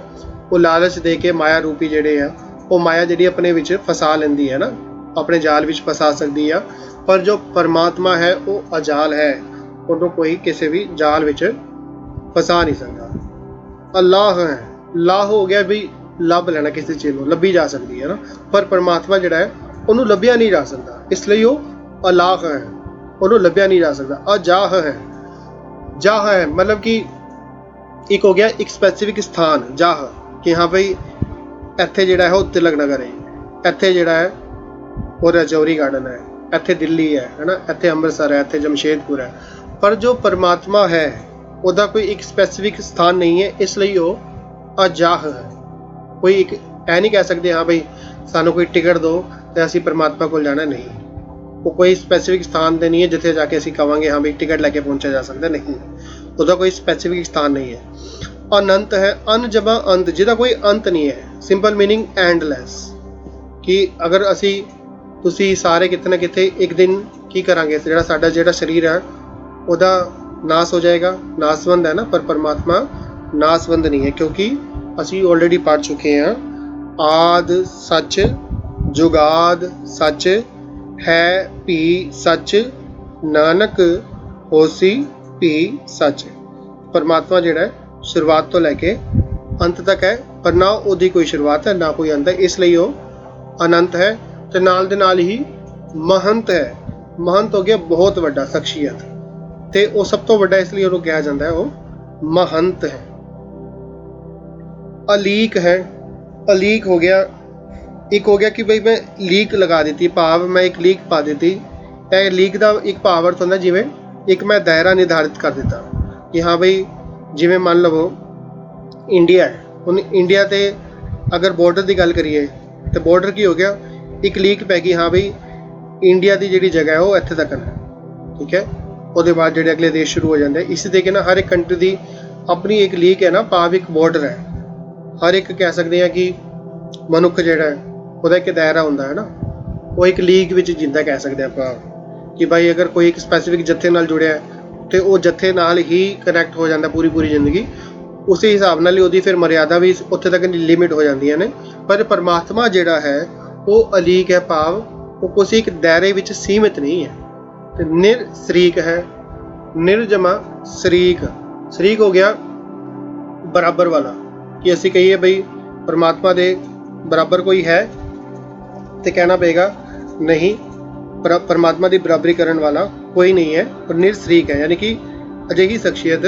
ਉਹ ਲਾਲਚ ਦੇ ਕੇ ਮਾਇਆ ਰੂਪੀ ਜਿਹੜੇ ਆ ਉਹ ਮਾਇਆ ਜਿਹੜੀ ਆਪਣੇ ਵਿੱਚ ਫਸਾ ਲੈਂਦੀ ਹੈ ਨਾ, ਆਪਣੇ ਜਾਲ ਵਿੱਚ ਫਸਾ ਸਕਦੀ ਆ। ਪਰ ਜੋ ਪਰਮਾਤਮਾ ਹੈ ਉਹ ਅਜਾਲ ਹੈ, ਉਹਨੂੰ ਕੋਈ ਕਿਸੇ ਵੀ ਜਾਲ ਵਿੱਚ ਫਸਾ ਨਹੀਂ ਸਕਦਾ। ਅੱਲਾਹ ਹੈ, ਲਾਹ ਹੋ ਗਿਆ ਵੀ ਲੱਭ ਲੈਣਾ ਕਿਸੇ ਚੀਜ਼ ਨੂੰ, ਲੱਭੀ ਜਾ ਸਕਦੀ ਹੈ ਨਾ, ਪਰ ਪਰਮਾਤਮਾ ਜਿਹੜਾ ਹੈ ਉਹਨੂੰ ਲੱਭਿਆ ਨਹੀਂ ਜਾ ਸਕਦਾ, ਇਸ ਲਈ ਉਹ ਅਲਾਹ ਹੈ, ਉਹਨੂੰ ਲੱਭਿਆ ਨਹੀਂ ਜਾ ਸਕਦਾ। ਅਜਾਹ ਹੈ, ਜਾਹ ਹੈ ਮਤਲਬ ਕਿ ਇੱਕ ਹੋ ਗਿਆ ਇੱਕ ਸਪੈਸੀਫਿਕ ਸਥਾਨ, ਜਾਹ ਕਿ ਹਾਂ ਬਈ ਇੱਥੇ ਜਿਹੜਾ ਹੈ ਉਹ ਤਿਲਕ ਨਗਰ ਹੈ, ਇੱਥੇ ਜਿਹੜਾ ਹੈ ਉਹ ਰਜੌਰੀ ਗਾਰਡਨ ਹੈ, ਇੱਥੇ ਦਿੱਲੀ ਹੈ ਨਾ, ਇੱਥੇ ਅੰਮ੍ਰਿਤਸਰ ਹੈ, ਇੱਥੇ ਜਮਸ਼ੇਦਪੁਰ ਹੈ। ਪਰ ਜੋ ਪਰਮਾਤਮਾ ਹੈ ਉਹਦਾ ਕੋਈ ਇੱਕ ਸਪੈਸੀਫਿਕ ਸਥਾਨ ਨਹੀਂ ਹੈ, ਇਸ ਲਈ ਉਹ ਅਜਾਹ ਹੈ। ਕੋਈ ਇੱਕ ਇਹ ਨਹੀਂ ਕਹਿ ਸਕਦੇ ਹਾਂ ਬਈ ਸਾਨੂੰ ਕੋਈ ਟਿਕਟ ਦਿਓ ਤੇ ਅਸੀਂ ਪਰਮਾਤਮਾ ਕੋਲ ਜਾਣਾ, ਨਹੀਂ। ਉਹ ਕੋਈ ਸਪੈਸੀਫਿਕ ਸਥਾਨ 'ਤੇ ਨਹੀਂ ਹੈ ਜਿੱਥੇ ਜਾ ਕੇ ਅਸੀਂ ਕਹਾਂਗੇ ਹਾਂ ਬਈ ਟਿਕਟ ਲੈ ਕੇ ਪਹੁੰਚਿਆ ਜਾ ਸਕਦਾ, ਨਹੀਂ, ਉਹਦਾ ਕੋਈ ਸਪੈਸੀਫਿਕ ਸਥਾਨ ਨਹੀਂ ਹੈ। ਅਨੰਤ ਹੈ, ਅਨ ਜਮਾ ਅੰਤ, ਜਿਹਦਾ ਕੋਈ ਅੰਤ ਨਹੀਂ ਹੈ, ਸਿੰਪਲ ਮੀਨਿੰਗ ਐਂਡਲੈਸ, ਕਿ ਅਗਰ ਅਸੀਂ ਤੁਸੀਂ ਸਾਰੇ ਕਿਤੇ ਨਾ ਕਿਤੇ ਇੱਕ ਦਿਨ ਕੀ ਕਰਾਂਗੇ, ਜਿਹੜਾ ਸਰੀਰ ਹੈ ਉਹਦਾ ਨਾਸ ਹੋ ਜਾਏਗਾ, ਨਾਸਵੰਦ ਹੈ ਨਾ, ਪਰ ਪਰਮਾਤਮਾ ਨਾਸਵੰਦ ਨਹੀਂ ਹੈ, ਕਿਉਂਕਿ ਅਸੀਂ ਆਲਰੇਡੀ ਪੜ੍ਹ ਚੁੱਕੇ ਹਾਂ ਆਦ ਸੱਚ, ਜੁਗਾਦ ਸੱਚ, ਹੈ ਭੀ ਸੱਚ, ਨਾਨਕ ਹੋਸੀ ਭੀ ਸੱਚ। ਪਰਮਾਤਮਾ ਜਿਹੜਾ ਹੈ ਸ਼ੁਰੂਆਤ ਤੋਂ ਲੈ ਕੇ ਅੰਤ ਤੱਕ ਹੈ, ਪਰ ਨਾ ਉਹਦੀ ਕੋਈ ਸ਼ੁਰੂਆਤ ਹੈ ਨਾ ਕੋਈ ਅੰਤ ਹੈ, ਇਸ ਲਈ ਉਹ ਅਨੰਤ ਹੈ। ਤੇ ਨਾਲ ਦੇ ਨਾਲ ਹੀ ਮਹੰਤ ਹੈ, ਮਹੰਤ ਹੋ ਗਿਆ ਬਹੁਤ ਵੱਡਾ ਸ਼ਖਸੀਅਤ, ਤੇ ਉਹ ਸਭ ਤੋਂ ਵੱਡਾ ਇਸ ਲਈ ਉਹਨੂੰ ਕਿਹਾ ਜਾਂਦਾ ਹੈ ਉਹ ਮਹੰਤ ਹੈ। ਅਲੀਕ ਹੈ, ਅਲੀਕ ਹੋ ਗਿਆ, ਇੱਕ ਹੋ ਗਿਆ ਕਿ ਬਈ ਮੈਂ ਲੀਕ ਲਗਾ ਦਿੱਤੀ, ਭਾਵ ਮੈਂ ਇੱਕ ਲੀਕ ਪਾ ਦਿੱਤੀ। ਇਹ ਲੀਕ ਦਾ ਇੱਕ ਭਾਵ ਅਰਥ ਹੁੰਦਾ ਜਿਵੇਂ ਇੱਕ ਮੈਂ ਦਾਇਰਾ ਨਿਰਧਾਰਿਤ ਕਰ ਦਿੱਤਾ ਕਿ ਹਾਂ ਬਈ ਜਿਵੇਂ ਮੰਨ ਲਵੋ ਇੰਡੀਆ ਹੈ, ਹੁਣ ਇੰਡੀਆ 'ਤੇ ਅਗਰ ਬਾਰਡਰ ਦੀ ਗੱਲ ਕਰੀਏ ਤਾਂ ਬਾਰਡਰ ਕੀ ਹੋ ਗਿਆ, ਇੱਕ ਲੀਕ ਪੈ ਗਈ ਹਾਂ ਬਈ ਇੰਡੀਆ ਦੀ ਜਿਹੜੀ ਜਗ੍ਹਾ ਹੈ ਉਹ ਇੱਥੇ ਤੱਕ ਹੈ, ਠੀਕ ਹੈ। ਉਹਦੇ ਬਾਅਦ ਜਿਹੜੇ ਅਗਲੇ ਦੇਸ਼ ਸ਼ੁਰੂ ਹੋ ਜਾਂਦੇ, ਇਸ ਦੇ ਕੇ ਨਾ ਹਰ ਇੱਕ ਕੰਟਰੀ ਦੀ ਆਪਣੀ ਇੱਕ ਲੀਕ ਹੈ ਨਾ, ਭਾਵ ਇੱਕ ਬਾਰਡਰ ਹੈ। ਹਰ ਇੱਕ ਕਹਿ ਸਕਦੇ ਹਾਂ ਕਿ ਮਨੁੱਖ ਜਿਹੜਾ ਹੈ ਉਹਦਾ ਇੱਕ ਦਾਇਰਾ ਹੁੰਦਾ ਹੈ ਨਾ, ਉਹ ਇੱਕ ਲੀਗ ਵਿੱਚ ਜਿੰਦਾ ਕਹਿ ਸਕਦੇ ਆਪਾਂ ਕਿ ਭਾਈ ਅਗਰ ਕੋਈ ਇੱਕ ਸਪੈਸੀਫਿਕ ਜੱਥੇ ਨਾਲ ਜੁੜਿਆ ਹੈ ਤੇ ਉਹ ਜੱਥੇ ਨਾਲ ਹੀ ਕਨੈਕਟ ਹੋ ਜਾਂਦਾ ਪੂਰੀ ਜ਼ਿੰਦਗੀ, ਉਸੇ ਹਿਸਾਬ ਨਾਲ ਹੀ ਉਹਦੀ ਫਿਰ ਮਰਿਆਦਾ ਵੀ ਉੱਥੇ ਤੱਕ ਲਿਮਿਟ ਹੋ ਜਾਂਦੀਆਂ ਨੇ। ਪਰ ਪਰਮਾਤਮਾ ਜਿਹੜਾ ਹੈ ਉਹ ਅਲੀਕ ਹੈ, ਭਾਵ ਉਹ ਕਿਸੇ ਇੱਕ ਦਾਇਰੇ ਵਿੱਚ ਸੀਮਿਤ ਨਹੀਂ ਹੈ। ਤੇ ਨਿਰਸ਼ਰੀਕ ਹੈ, ਨਿਰਜਮਾ ਸ਼ਰੀਕ, ਸ਼ਰੀਕ ਹੋ ਗਿਆ ਬਰਾਬਰ ਵਾਲਾ, ਕਿ ਅਸੀਂ ਕਹੀਏ ਬਈ ਪਰਮਾਤਮਾ ਦੇ ਬਰਾਬਰ ਕੋਈ ਹੈ ਤੇ ਕਹਿਣਾ ਪਏਗਾ ਨਹੀਂ, ਪਰਮਾਤਮਾ ਦੀ ਬਰਾਬਰੀ ਕਰਨ ਵਾਲਾ ਕੋਈ ਨਹੀਂ ਹੈ। ਪਰ ਨਿਰਸ਼ਰੀਕ ਹੈ, ਯਾਨੀ ਕਿ ਅਜਿਹੀ ਸ਼ਖਸੀਅਤ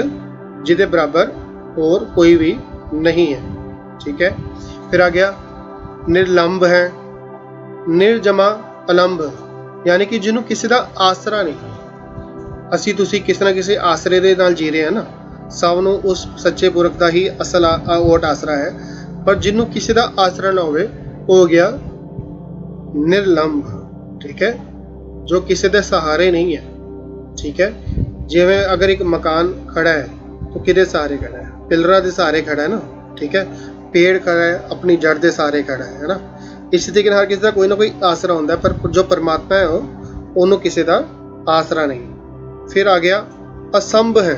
ਜਿਹਦੇ ਬਰਾਬਰ ਹੋਰ ਕੋਈ ਵੀ ਨਹੀਂ ਹੈ, ਠੀਕ ਹੈ। ਫਿਰ ਆ ਗਿਆ ਨਿਰਲੰਭ ਹੈ, ਨਿਰਜਮਾ ਅਲੰਭ, ਯਾਨੀ ਕਿ ਜਿਹਨੂੰ ਕਿਸੇ ਦਾ ਆਸਰਾ ਨਹੀਂ। ਅਸੀਂ ਤੁਸੀਂ ਕਿਸੇ ਨਾ ਕਿਸੇ ਆਸਰੇ ਦੇ ਨਾਲ ਜੀ ਰਹੇ ਹਾਂ ਨਾ, ਸਭ ਨੂੰ ਉਸ ਸੱਚੇ ਪੁਰਖ ਦਾ ਹੀ ਅਸਲ ਓਟ ਆਸਰਾ ਹੈ, ਪਰ ਜਿਹਨੂੰ ਕਿਸੇ ਦਾ ਆਸਰਾ ਨਾ ਹੋਵੇ ਉਹ ਹੋ ਗਿਆ ਨਿਰਲੰਭ, ਠੀਕ ਹੈ, ਜੋ ਕਿਸੇ ਦੇ ਸਹਾਰੇ ਨਹੀਂ ਹੈ, ਠੀਕ ਹੈ। ਜਿਵੇਂ ਅਗਰ ਇੱਕ ਮਕਾਨ ਖੜਾ ਹੈ ਤਾਂ ਕਿਹਦੇ ਸਹਾਰੇ ਖੜਾ ਹੈ, ਪਿਲਰਾਂ ਦੇ ਸਹਾਰੇ ਖੜਾ ਹੈ ਨਾ, ठीक है। पेड़ खड़ा है अपनी जड़ के सहारे खड़ा है ना। इस तरीके हर किसी का कोई ना कोई आसरा होता है, पर जो परमात्मा है वो किसी का आसरा नहीं। फिर आ गया असंभ है।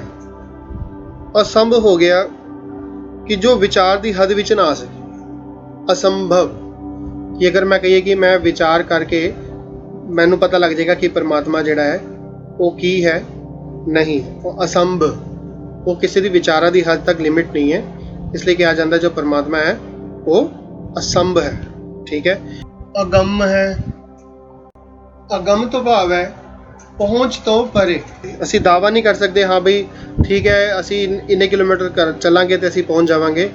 असंभ हो गया कि जो विचार की हद विच ना आ सके। असंभव कि अगर मैं कहिए कि मैं विचार करके मैनू पता लग जाएगा कि परमात्मा जिहड़ा है वो की है, नहीं, वो असंभ, वो किसी भी विचारा की हद तक लिमिट नहीं है। इसलिए कहा जाता है जो परमात्मा है वो असंभ है, ठीक है। अगम है। अगम तो भाव है पहुंच तो परे। असी दावा नहीं कर सकते हाँ बई ठीक है असी इन्ने किलोमीटर चलांगे तो असी पहुंच जावांगे,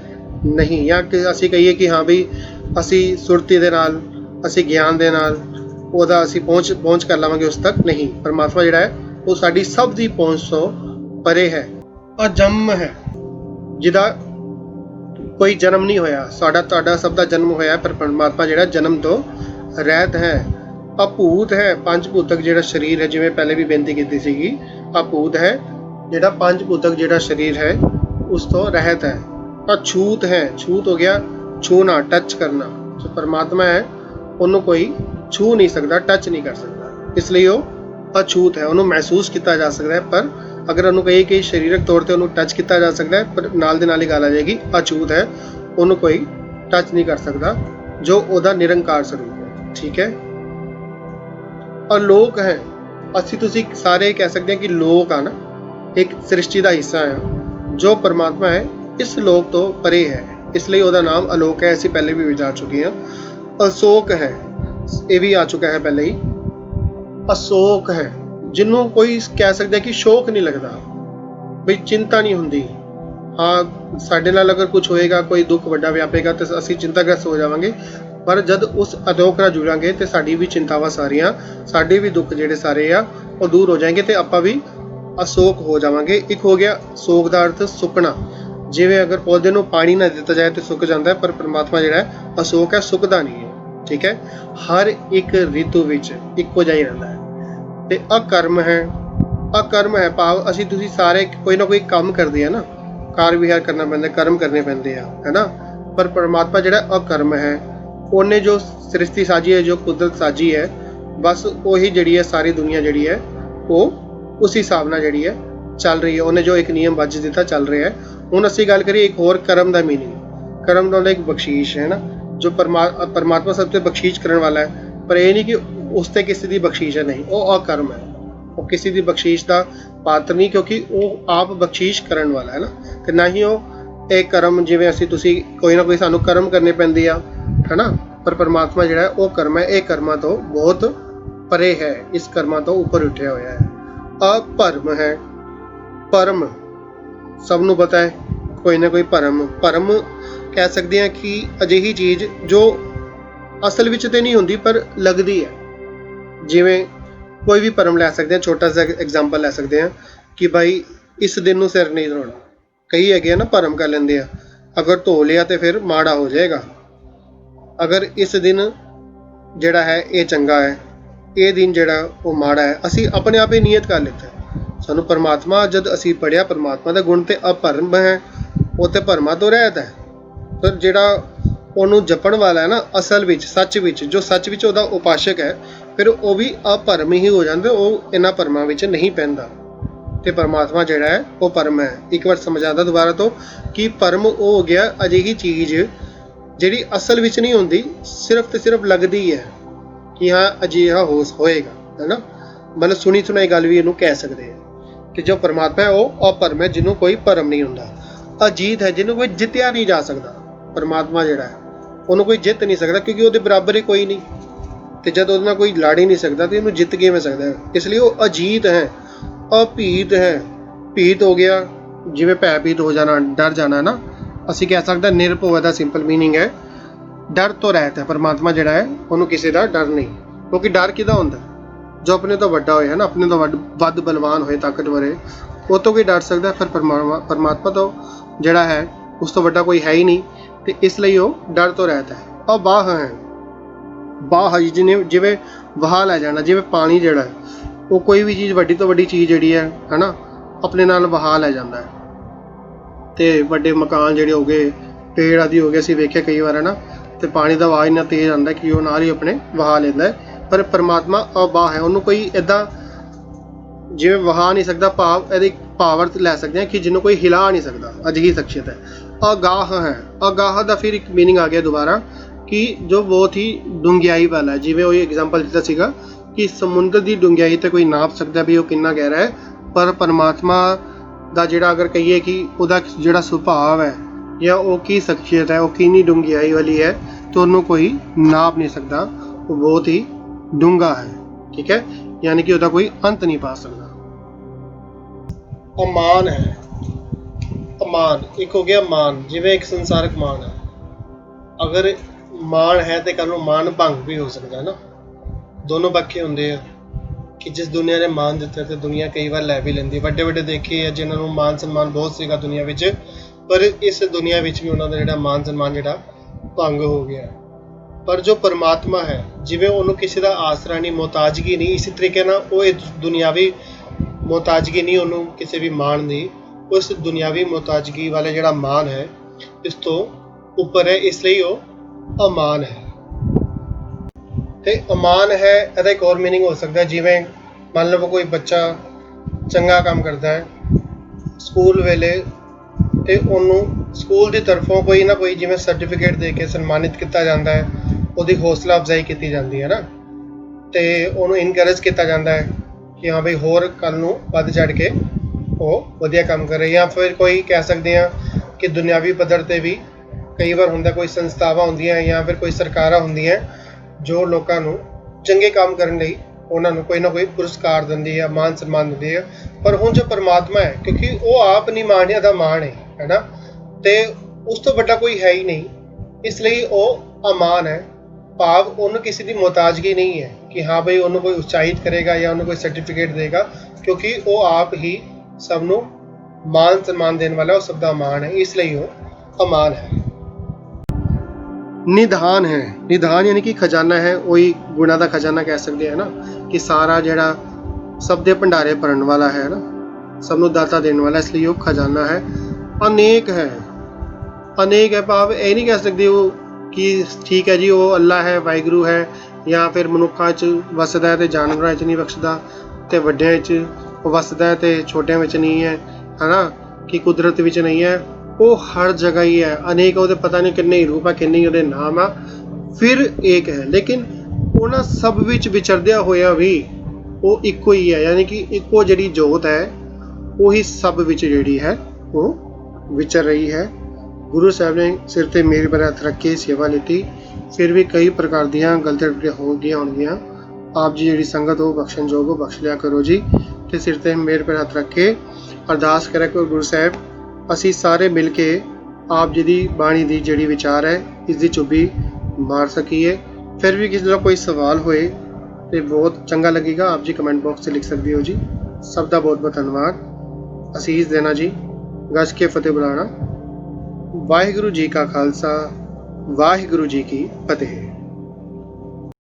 नहीं। या कि असी कहिए कि हाँ बई असी सुरती दे नाल, असी ज्ञान दे नाल ओदा असी पहुंच कर लवांगे उस तक, नहीं। परमात्मा जिहड़ा है वो साडी सब दी पहुंच तो परे है। अजम है, जिहदा कोई जन्म नहीं होया, साडा तुहाडा सब दा जन्म होया, पर परमात्मा जिहड़ा जन्म तो रहत है। अभूत है, पंज भूतक जिहड़ा शरीर है, जिवें पहले भी बेनती कीती सीगी, अभूत है जिहड़ा पंज भूतक जिहड़ा शरीर है उस तो रहत है। अछूत है, छूत हो गया छूना, टच करना। जो परमात्मा है उन्होंने कोई छू नहीं सकता, टच नहीं कर सकता, इसलिए वो अछूत है। उन्होंने महसूस किया जा सकता है, पर अगर उन्होंने कही कि शरीरक तौर पर उन्होंने टच किया जा सकता है, पर नाल दे नाल ही गल आ जाएगी अछूत है, उन्होंने कोई टच नहीं कर सकता, जो ओदा निरंकार स्वरूप है, ठीक है। अलोक है। असी तुसी सारे कह सकते हैं कि लोक आ ना एक सृष्टि का हिस्सा है, जो परमात्मा है इस लोक तो परे है, इसलिए ओदा नाम अलोक है। असी पहले भी विचार चुके हैं। अशोक है, ये भी आ चुका है पहले ही। अशोक है जिन्हों कोई कह सकता है कि शोक नहीं लगता, भाई चिंता नहीं होंगी। हाँ साडे नाल अगर कुछ होएगा, कोई दुख वड्डा व्यापेगा तो असी चिंताग्रस्त हो जावांगे, पर जद उस अलोक नाल जुड़ांगे तो साडी भी चिंतावां सारियां, साडे भी दुख जिहड़े सारे आ वो दूर हो जाएंगे, तो आपां भी अशोक हो जावांगे। एक हो गया शोक दा अर्थ सुकना, जिवें अगर पौधे नूं पानी ना दिता जाए तो सुक जाता है, पर परमात्मा जिहड़ा है अशोक है, सुकदा नहीं है, ठीक है। हर एक ऋतु विच इक्को जिहा ही रहिंदा है। ते अकर्म है। अकर्म है भाव असी तुसी सारे कोई ना कोई काम करते हैं ना, कार विहार करना पैंदा, कर्म करने पैंदे आ, है ना। पर परमात्मा जिहड़ा अकर्म है, उन्हें जो सृष्टि साजी है, जो कुदरत साजी है, बस वही जिहड़ी है सारी दुनिया जिहड़ी है वो उस हिसाब नाल जिहड़ी है चल रही है। उन्हें जो एक नियम बज दिता चल रहा है। हुण असी गल करिए एक होर कर्म का मीनिंग, कर्म का एक बख्शीश है ना, जो परमात्मा सबसे बख्शीश करने वाला है, पर यह नहीं कि उसते किसी की बख्शीश है, नहीं, वो अकर्म है, वो किसी की बख्शीश का पात्र नहीं, क्योंकि वो आप बख्शीश करने वाला है ना, तो ना ही वो एक कर्म जिवें असी तुसी कोई ना कोई सानू कर्म करने पैंदे आ, है ना। पर परमात्मा जिहड़ा है वो कर्म है, एक कर्मा तो बहुत परे है, इस कर्मा तो ऊपर उठिया होया है। अपरम है। परम सबनू पता है कोई ना कोई परम, परम कह सकते हैं कि अजिही चीज़ जो असल विच ते नहीं होंदी पर लगदी है। जिवें कोई भी परम लै सकते हैं, छोटा सा एग्जाम्पल लै सकते हैं कि भाई इस दिन नूं सिर नहीं धोना, कई है ना परम कर लेंदे आ, अगर धो लिया तो फिर माड़ा हो जाएगा, अगर इस दिन जिहड़ा है ये चंगा है, ये दिन जिहड़ा वो माड़ा है, असी अपने आप ही नियत कर लेते हैं। सानू परमात्मा जद असी पढ़िया परमात्मा का गुण तो अपरम है, वो तो भरमा तो रहता है, पर जिहड़ा ਉਹਨੂੰ जपण वाला है ना असल विच सच विच, जो सच विच ਉਹਦਾ उपासक है, फिर वो भी अपरम ही हो जाता, वो इन्हां भरमां विच नहीं पैंदा। ते परमात्मा जिहड़ा है वो परम है। एक बार समझ आता दोबारा तो कि परम वो हो गया अजिही चीज़ जिहड़ी असल विच नहीं होंदी, सिर्फ तो सिर्फ लगदी है कि हाँ अजिहा होएगा, है ना। मतलब सुनी सुनाई गल भी इहनूं कह सकते हैं कि जो परमात्मा है वो अपरम है, जिन्हों कोई परम नहीं हुंदा। अजीत है, जिन्हों कोई जित्या नहीं जा सकता। परमात्मा जिहड़ा है उन्होंने कोई जित नहीं सकता, क्योंकि वो बराबर ही कोई नहीं, तो जब वो कोई लड़ ही नहीं सकता तो उन्होंने जित किवें सकता है, इसलिए वो अजीत है। अपीत है। भीत हो गया जिवें भयभीत हो जाना, डर जाना ना, असी कह सकते निरभव का सिंपल मीनिंग है डर तो रहता है। परमात्मा जिहड़ा है उन्होंने किसी का डर नहीं, क्योंकि डर किहदा हुंदा, जो अपने तो वड्डा होए है ना, अपने तो वध बलवान होए, ताकतवर है, वो तो कोई डर सकता है, फिर परमात्मा तो जिहड़ा है उस तो वड्डा कोई है ही नहीं, तो इसलिए वो डर तो रहता है। और बाह है। बाह जिन्हें जिवें वहा लै जाना, जिवें पानी जिहड़ा है वो कोई भी चीज़ वड्डी तो वड्डी चीज़ जिहड़ी है ना, अपने नाल वहा लै जांदा है। ते वड्डे मकान जिहड़े हो गए, ਪੇੜ ਆਦਿ ਹੋ ਗਏ, ਅਸੀਂ ਵੇਖਿਆ ਕਈ ਵਾਰ ਹੈ ਨਾ, ਤੇ ਪਾਣੀ ਦਾ ਵਹਾਅ ਇੰਨਾ ਤੇਜ਼ ਆਉਂਦਾ ਕਿ ਉਹ ਨਾਲ ਹੀ ਆਪਣੇ ਵਹਾ ਲੈਂਦਾ ਹੈ। ਪਰ ਪਰਮਾਤਮਾ ਅਬਾਹ ਹੈ, ਉਹਨੂੰ ਕੋਈ ਇੱਦਾਂ ਜਿਵੇਂ ਵਹਾ ਨਹੀਂ ਸਕਦਾ, ਭਾਵ ਇਹਦੀ ਪਾਵਰ ਲੈ ਸਕਦੇ ਹਾਂ ਕਿ ਜਿਹਨੂੰ ਕੋਈ ਹਿਲਾ ਨਹੀਂ ਸਕਦਾ, ਅਜਿਹੀ ਸ਼ਖਸੀਅਤ ਹੈ। ਅਗਾਹ ਹੈ, ਅਗਾਹ ਦਾ ਫਿਰ ਇੱਕ ਮੀਨਿੰਗ ਆ ਗਿਆ ਦੁਬਾਰਾ ਕਿ ਜੋ ਬਹੁਤ ਹੀ ਡੂੰਘਿਆਈ ਵਾਲਾ ਹੈ। ਜਿਵੇਂ ਉਹ ਐਗਜ਼ਾਮਪਲ ਦਿੱਤਾ ਸੀਗਾ ਕਿ ਸਮੁੰਦਰ ਦੀ ਡੂੰਘਿਆਈ ਤੇ ਕੋਈ ਨਾਪ ਸਕਦਾ ਵੀ ਉਹ ਕਿੰਨਾ ਗਹਿਰਾ ਹੈ, ਪਰ ਪਰਮਾਤਮਾ ਦਾ ਜਿਹੜਾ ਅਗਰ ਕਹੀਏ ਕਿ ਉਹਦਾ ਜਿਹੜਾ ਸੁਭਾਅ ਹੈ ਜਾਂ ਉਹ ਕੀ ਸ਼ਖਸੀਅਤ ਹੈ, ਉਹ ਕਿੰਨੀ ਡੂੰਘਿਆਈ ਵਾਲੀ ਹੈ, ਤਾਂ ਉਹਨੂੰ ਕੋਈ ਨਾਪ ਨਹੀਂ ਸਕਦਾ, ਉਹ ਬਹੁਤ ਹੀ ਡੂੰਘਾ ਹੈ। ਠੀਕ ਹੈ, ਯਾਨੀ ਕਿ ਉਹਦਾ ਕੋਈ ਅੰਤ ਨਹੀਂ ਪਾ ਸਕਦਾ। ਅਮਾਨ ਹੈ, ਅਮਾਨ ਇੱਕ ਹੋ ਗਿਆ ਮਾਨ, ਜਿਵੇਂ ਇੱਕ ਸੰਸਾਰਕ ਮਾਨ ਹੈ। ਅਗਰ ਮਾਨ ਹੈ ਤੇ ਕੱਲ੍ਹ ਨੂੰ ਮਾਨ ਭੰਗ ਵੀ ਹੋ ਸਕਦਾ ਹੈ ਨਾ, ਦੋਨੋਂ ਪੱਖੇ ਹੁੰਦੇ ਆ ਕਿ ਜਿਸ ਦੁਨੀਆ ਨੇ ਮਾਨ ਦਿੱਤਾ ਤੇ ਦੁਨੀਆ ਕਈ ਵਾਰ ਲੈ ਵੀ ਲੈਂਦੀ। ਵੱਡੇ ਵੱਡੇ ਦੇਖੇ ਆ ਜਿਨ੍ਹਾਂ ਨੂੰ ਮਾਨ ਸਨਮਾਨ ਬਹੁਤ ਸੀਗਾ ਦੁਨੀਆ ਵਿੱਚ, ਪਰ ਇਸ ਦੁਨੀਆ ਵਿੱਚ ਵੀ ਉਹਨਾਂ ਦਾ ਜਿਹੜਾ ਮਾਨ ਸਨਮਾਨ ਜਿਹੜਾ ਭੰਗ ਹੋ ਗਿਆ। ਪਰ ਜੋ ਪਰਮਾਤਮਾ ਹੈ, ਜਿਵੇਂ ਉਹਨੂੰ ਕਿਸੇ ਦਾ ਆਸਰਾ ਨਹੀਂ, ਮੁਹਤਾਜਗੀ ਨਹੀਂ, ਇਸੇ ਤਰੀਕੇ ਨਾਲ ਉਹ ਇਸ ਦੁਨਿਆਵੀ ਮੁਹਤਾਜਗੀ ਨਹੀਂ ਉਹਨੂੰ ਕਿਸੇ ਵੀ ਮਾਣ ਦੀ, ਉਸ ਦੁਨਿਆਵੀ ਮੁਹਤਾਜਗੀ ਵਾਲਾ ਜਿਹੜਾ ਮਾਨ ਹੈ ਇਸ ਤੋਂ ਉੱਪਰ ਹੈ, ਇਸ ਲਈ ਉਹ ਅਮਾਨ ਹੈ। ਤੇ ਅਮਾਨ ਹੈ ਇਹਦਾ ਇੱਕ ਹੋਰ ਮੀਨਿੰਗ ਹੋ ਸਕਦਾ, ਜਿਵੇਂ ਮੰਨ ਲਓ ਕੋਈ ਬੱਚਾ ਚੰਗਾ ਕੰਮ ਕਰਦਾ ਹੈ ਸਕੂਲ ਵੇਲੇ ਤੇ ਉਹਨੂੰ ਸਕੂਲ ਦੀ ਤਰਫੋਂ ਕੋਈ ਨਾ ਕੋਈ ਜਿਵੇਂ ਸਰਟੀਫਿਕੇਟ ਦੇ ਕੇ ਸਨਮਾਨਿਤ ਕੀਤਾ ਜਾਂਦਾ ਹੈ, ਉਹਦੀ ਹੌਸਲਾ ਅਫਜ਼ਾਈ ਕੀਤੀ ਜਾਂਦੀ ਹੈ ਨਾ, ਤੇ ਉਹਨੂੰ ਇਨਕਰੇਜ ਕੀਤਾ ਜਾਂਦਾ ਹੈ ਕਿ ਹਾਂ ਬਈ ਹੋਰ ਕੱਲ੍ਹ ਨੂੰ ਵੱਧ ਚੜ੍ਹ ਕੇ ਉਹ ਵਧੀਆ ਕੰਮ ਕਰੇ। ਜਾਂ ਫਿਰ ਕੋਈ ਕਹਿ ਸਕਦੇ ਹਾਂ ਕਿ ਦੁਨਿਆਵੀ ਪੱਧਰ 'ਤੇ ਵੀ ਕਈ ਵਾਰ ਹੁੰਦਾ, ਕੋਈ ਸੰਸਥਾਵਾਂ ਹੁੰਦੀਆਂ ਜਾਂ ਫਿਰ ਕੋਈ ਸਰਕਾਰਾਂ ਹੁੰਦੀਆਂ ਜੋ ਲੋਕਾਂ ਨੂੰ ਚੰਗੇ ਕੰਮ ਕਰਨ ਲਈ ਉਹਨਾਂ ਨੂੰ ਕੋਈ ਨਾ ਕੋਈ ਪੁਰਸਕਾਰ ਦਿੰਦੀ ਹੈ, ਮਾਨ ਸਨਮਾਨ ਦਿੰਦੀ ਹੈ। ਪਰ ਹੁਣ ਜੋ ਪਰਮਾਤਮਾ ਹੈ, ਕਿਉਂਕਿ ਉਹ ਆਪ ਨਹੀਂ ਮਾਣ, ਇਹਦਾ ਮਾਣ ਹੈ ਨਾ, ਤੇ ਉਸ ਤੋਂ ਵੱਡਾ ਕੋਈ ਹੈ ਹੀ ਨਹੀਂ, ਇਸ ਲਈ ਉਹ ਅਮਾਨ ਹੈ। ਭਾਵ ਉਹਨੂੰ ਕਿਸੇ ਦੀ ਮੁਹਤਾਜਗੀ ਨਹੀਂ ਹੈ ਕਿ ਹਾਂ ਬਈ ਉਹਨੂੰ ਕੋਈ ਉਤਸ਼ਾਹਿਤ ਕਰੇਗਾ ਜਾਂ ਉਹਨੂੰ ਕੋਈ ਸਰਟੀਫਿਕੇਟ ਦੇਗਾ, ਕਿਉਂਕਿ ਉਹ ਆਪ ਹੀ ਸਭ ਨੂੰ ਮਾਨ ਸਨਮਾਨ ਦੇਣ ਵਾਲਾ, ਉਹ ਸਭ ਦਾ ਮਾਣ ਹੈ, ਇਸ ਲਈ ਉਹ ਅਮਾਨ ਹੈ। ਨਿਧਾਨ ਹੈ, ਨਿਧਾਨ ਯਾਨੀ ਕਿ ਖਜ਼ਾਨਾ ਹੈ, ਉਹੀ ਗੁਣਾ ਦਾ ਖਜ਼ਾਨਾ ਕਹਿ ਸਕਦੇ ਹੈ ਨਾ, ਕਿ ਸਾਰਾ ਜਿਹੜਾ ਸਭ ਦੇ ਭੰਡਾਰੇ ਭਰਨ ਵਾਲਾ ਹੈ ਨਾ, ਸਭ ਨੂੰ ਦਾਤਾ ਦੇਣ ਵਾਲਾ, ਇਸ ਲਈ ਉਹ ਖਜ਼ਾਨਾ ਹੈ। ਅਨੇਕ ਹੈ, ਅਨੇਕ ਹੈ ਭਾਵ ਇਹ ਨਹੀਂ ਕਹਿ ਸਕਦੇ ਉਹ ਕਿ ਠੀਕ ਹੈ ਜੀ ਉਹ ਅੱਲਾ ਹੈ, ਵਾਹਿਗੁਰੂ ਹੈ, ਜਾਂ ਫਿਰ ਮਨੁੱਖਾਂ 'ਚ ਵਸਦਾ ਹੈ ਤੇ ਜਾਨਵਰਾਂ 'ਚ ਨਹੀਂ ਬਖਸ਼ਦਾ, ਤੇ ਵੱਡਿਆਂ 'ਚ ਉਹ ਵਸਦਾ ਹੈ ਤੇ ਛੋਟਿਆਂ ਵਿੱਚ ਨਹੀਂ ਹੈ, ਹੈ ਨਾ, ਕਿ ਕੁਦਰਤ ਵਿੱਚ ਨਹੀਂ ਹੈ, ਉਹ ਹਰ ਜਗ੍ਹਾ ਹੀ ਹੈ। ਅਨੇਕ ਉਹਦੇ ਪਤਾ ਨਹੀਂ ਕਿੰਨੇ ਹੀ ਰੂਪ ਆ, ਕਿੰਨੇ ਹੀ ਉਹਦੇ ਨਾਮ ਆ, ਫਿਰ ਏਕ ਹੈ। ਲੇਕਿਨ ਉਹਨਾਂ ਸਭ ਵਿੱਚ ਵਿਚਰਦਿਆਂ ਹੋਇਆ ਵੀ ਉਹ ਇੱਕੋ ਹੀ ਹੈ, ਯਾਨੀ ਕਿ ਇੱਕੋ ਜਿਹੜੀ ਜੋਤ ਹੈ ਉਹੀ ਸਭ ਵਿੱਚ ਜਿਹੜੀ ਹੈ ਉਹ ਵਿਚਰ ਰਹੀ ਹੈ। ਗੁਰੂ ਸਾਹਿਬ ਨੇ ਸਿਰ 'ਤੇ ਮੇਰ ਭਰਿਆ ਹੱਥ ਰੱਖ ਕੇ ਸੇਵਾ ਲਿੱਤੀ, ਫਿਰ ਵੀ ਕਈ ਪ੍ਰਕਾਰ ਦੀਆਂ ਗਲਤੀਆਂ ਹੋ ਗਈਆਂ ਹੋਣਗੀਆਂ। ਆਪ ਜੀ ਜਿਹੜੀ ਸੰਗਤ ਉਹ ਬਖਸ਼ਣਯੋਗ, ਉਹ ਬਖਸ਼ ਲਿਆ ਕਰੋ ਜੀ, ਤੇ ਸਿਰ 'ਤੇ ਮੇਰ ਭਰਿਆ ਹੱਥ ਰੱਖ ਕੇ ਅਰਦਾਸ ਕਰਿਆ ਕਰੋ ਗੁਰੂ ਸਾਹਿਬ ਅਸੀਂ ਸਾਰੇ ਮਿਲ ਕੇ ਆਪ ਜੀ ਦੀ ਬਾਣੀ ਦੀ ਜਿਹੜੀ ਵਿਚਾਰ ਹੈ ਇਸ ਦੀ ਚੁੱਭੀ ਮਾਰ ਸਕੀਏ। ਫਿਰ ਵੀ ਕਿਸੇ ਦਾ ਕੋਈ ਸਵਾਲ ਹੋਏ ਤੇ ਬਹੁਤ ਚੰਗਾ ਲੱਗੇਗਾ, ਆਪ ਜੀ ਕਮੈਂਟ ਬਾਕਸ 'ਚ ਲਿਖ ਸਕਦੇ ਹੋ ਜੀ। ਸਭ ਦਾ ਬਹੁਤ ਬਹੁਤ ਧੰਨਵਾਦ। ਅਸੀਸ ਦੇਣਾ ਜੀ, ਗੱਜ ਕੇ ਫਤਿਹ ਬੁਲਾਣਾ। ਵਾਹਿਗੁਰੂ ਜੀ ਕਾ ਖਾਲਸਾ, ਵਾਹਿਗੁਰੂ ਜੀ ਕੀ ਫਤਿਹ।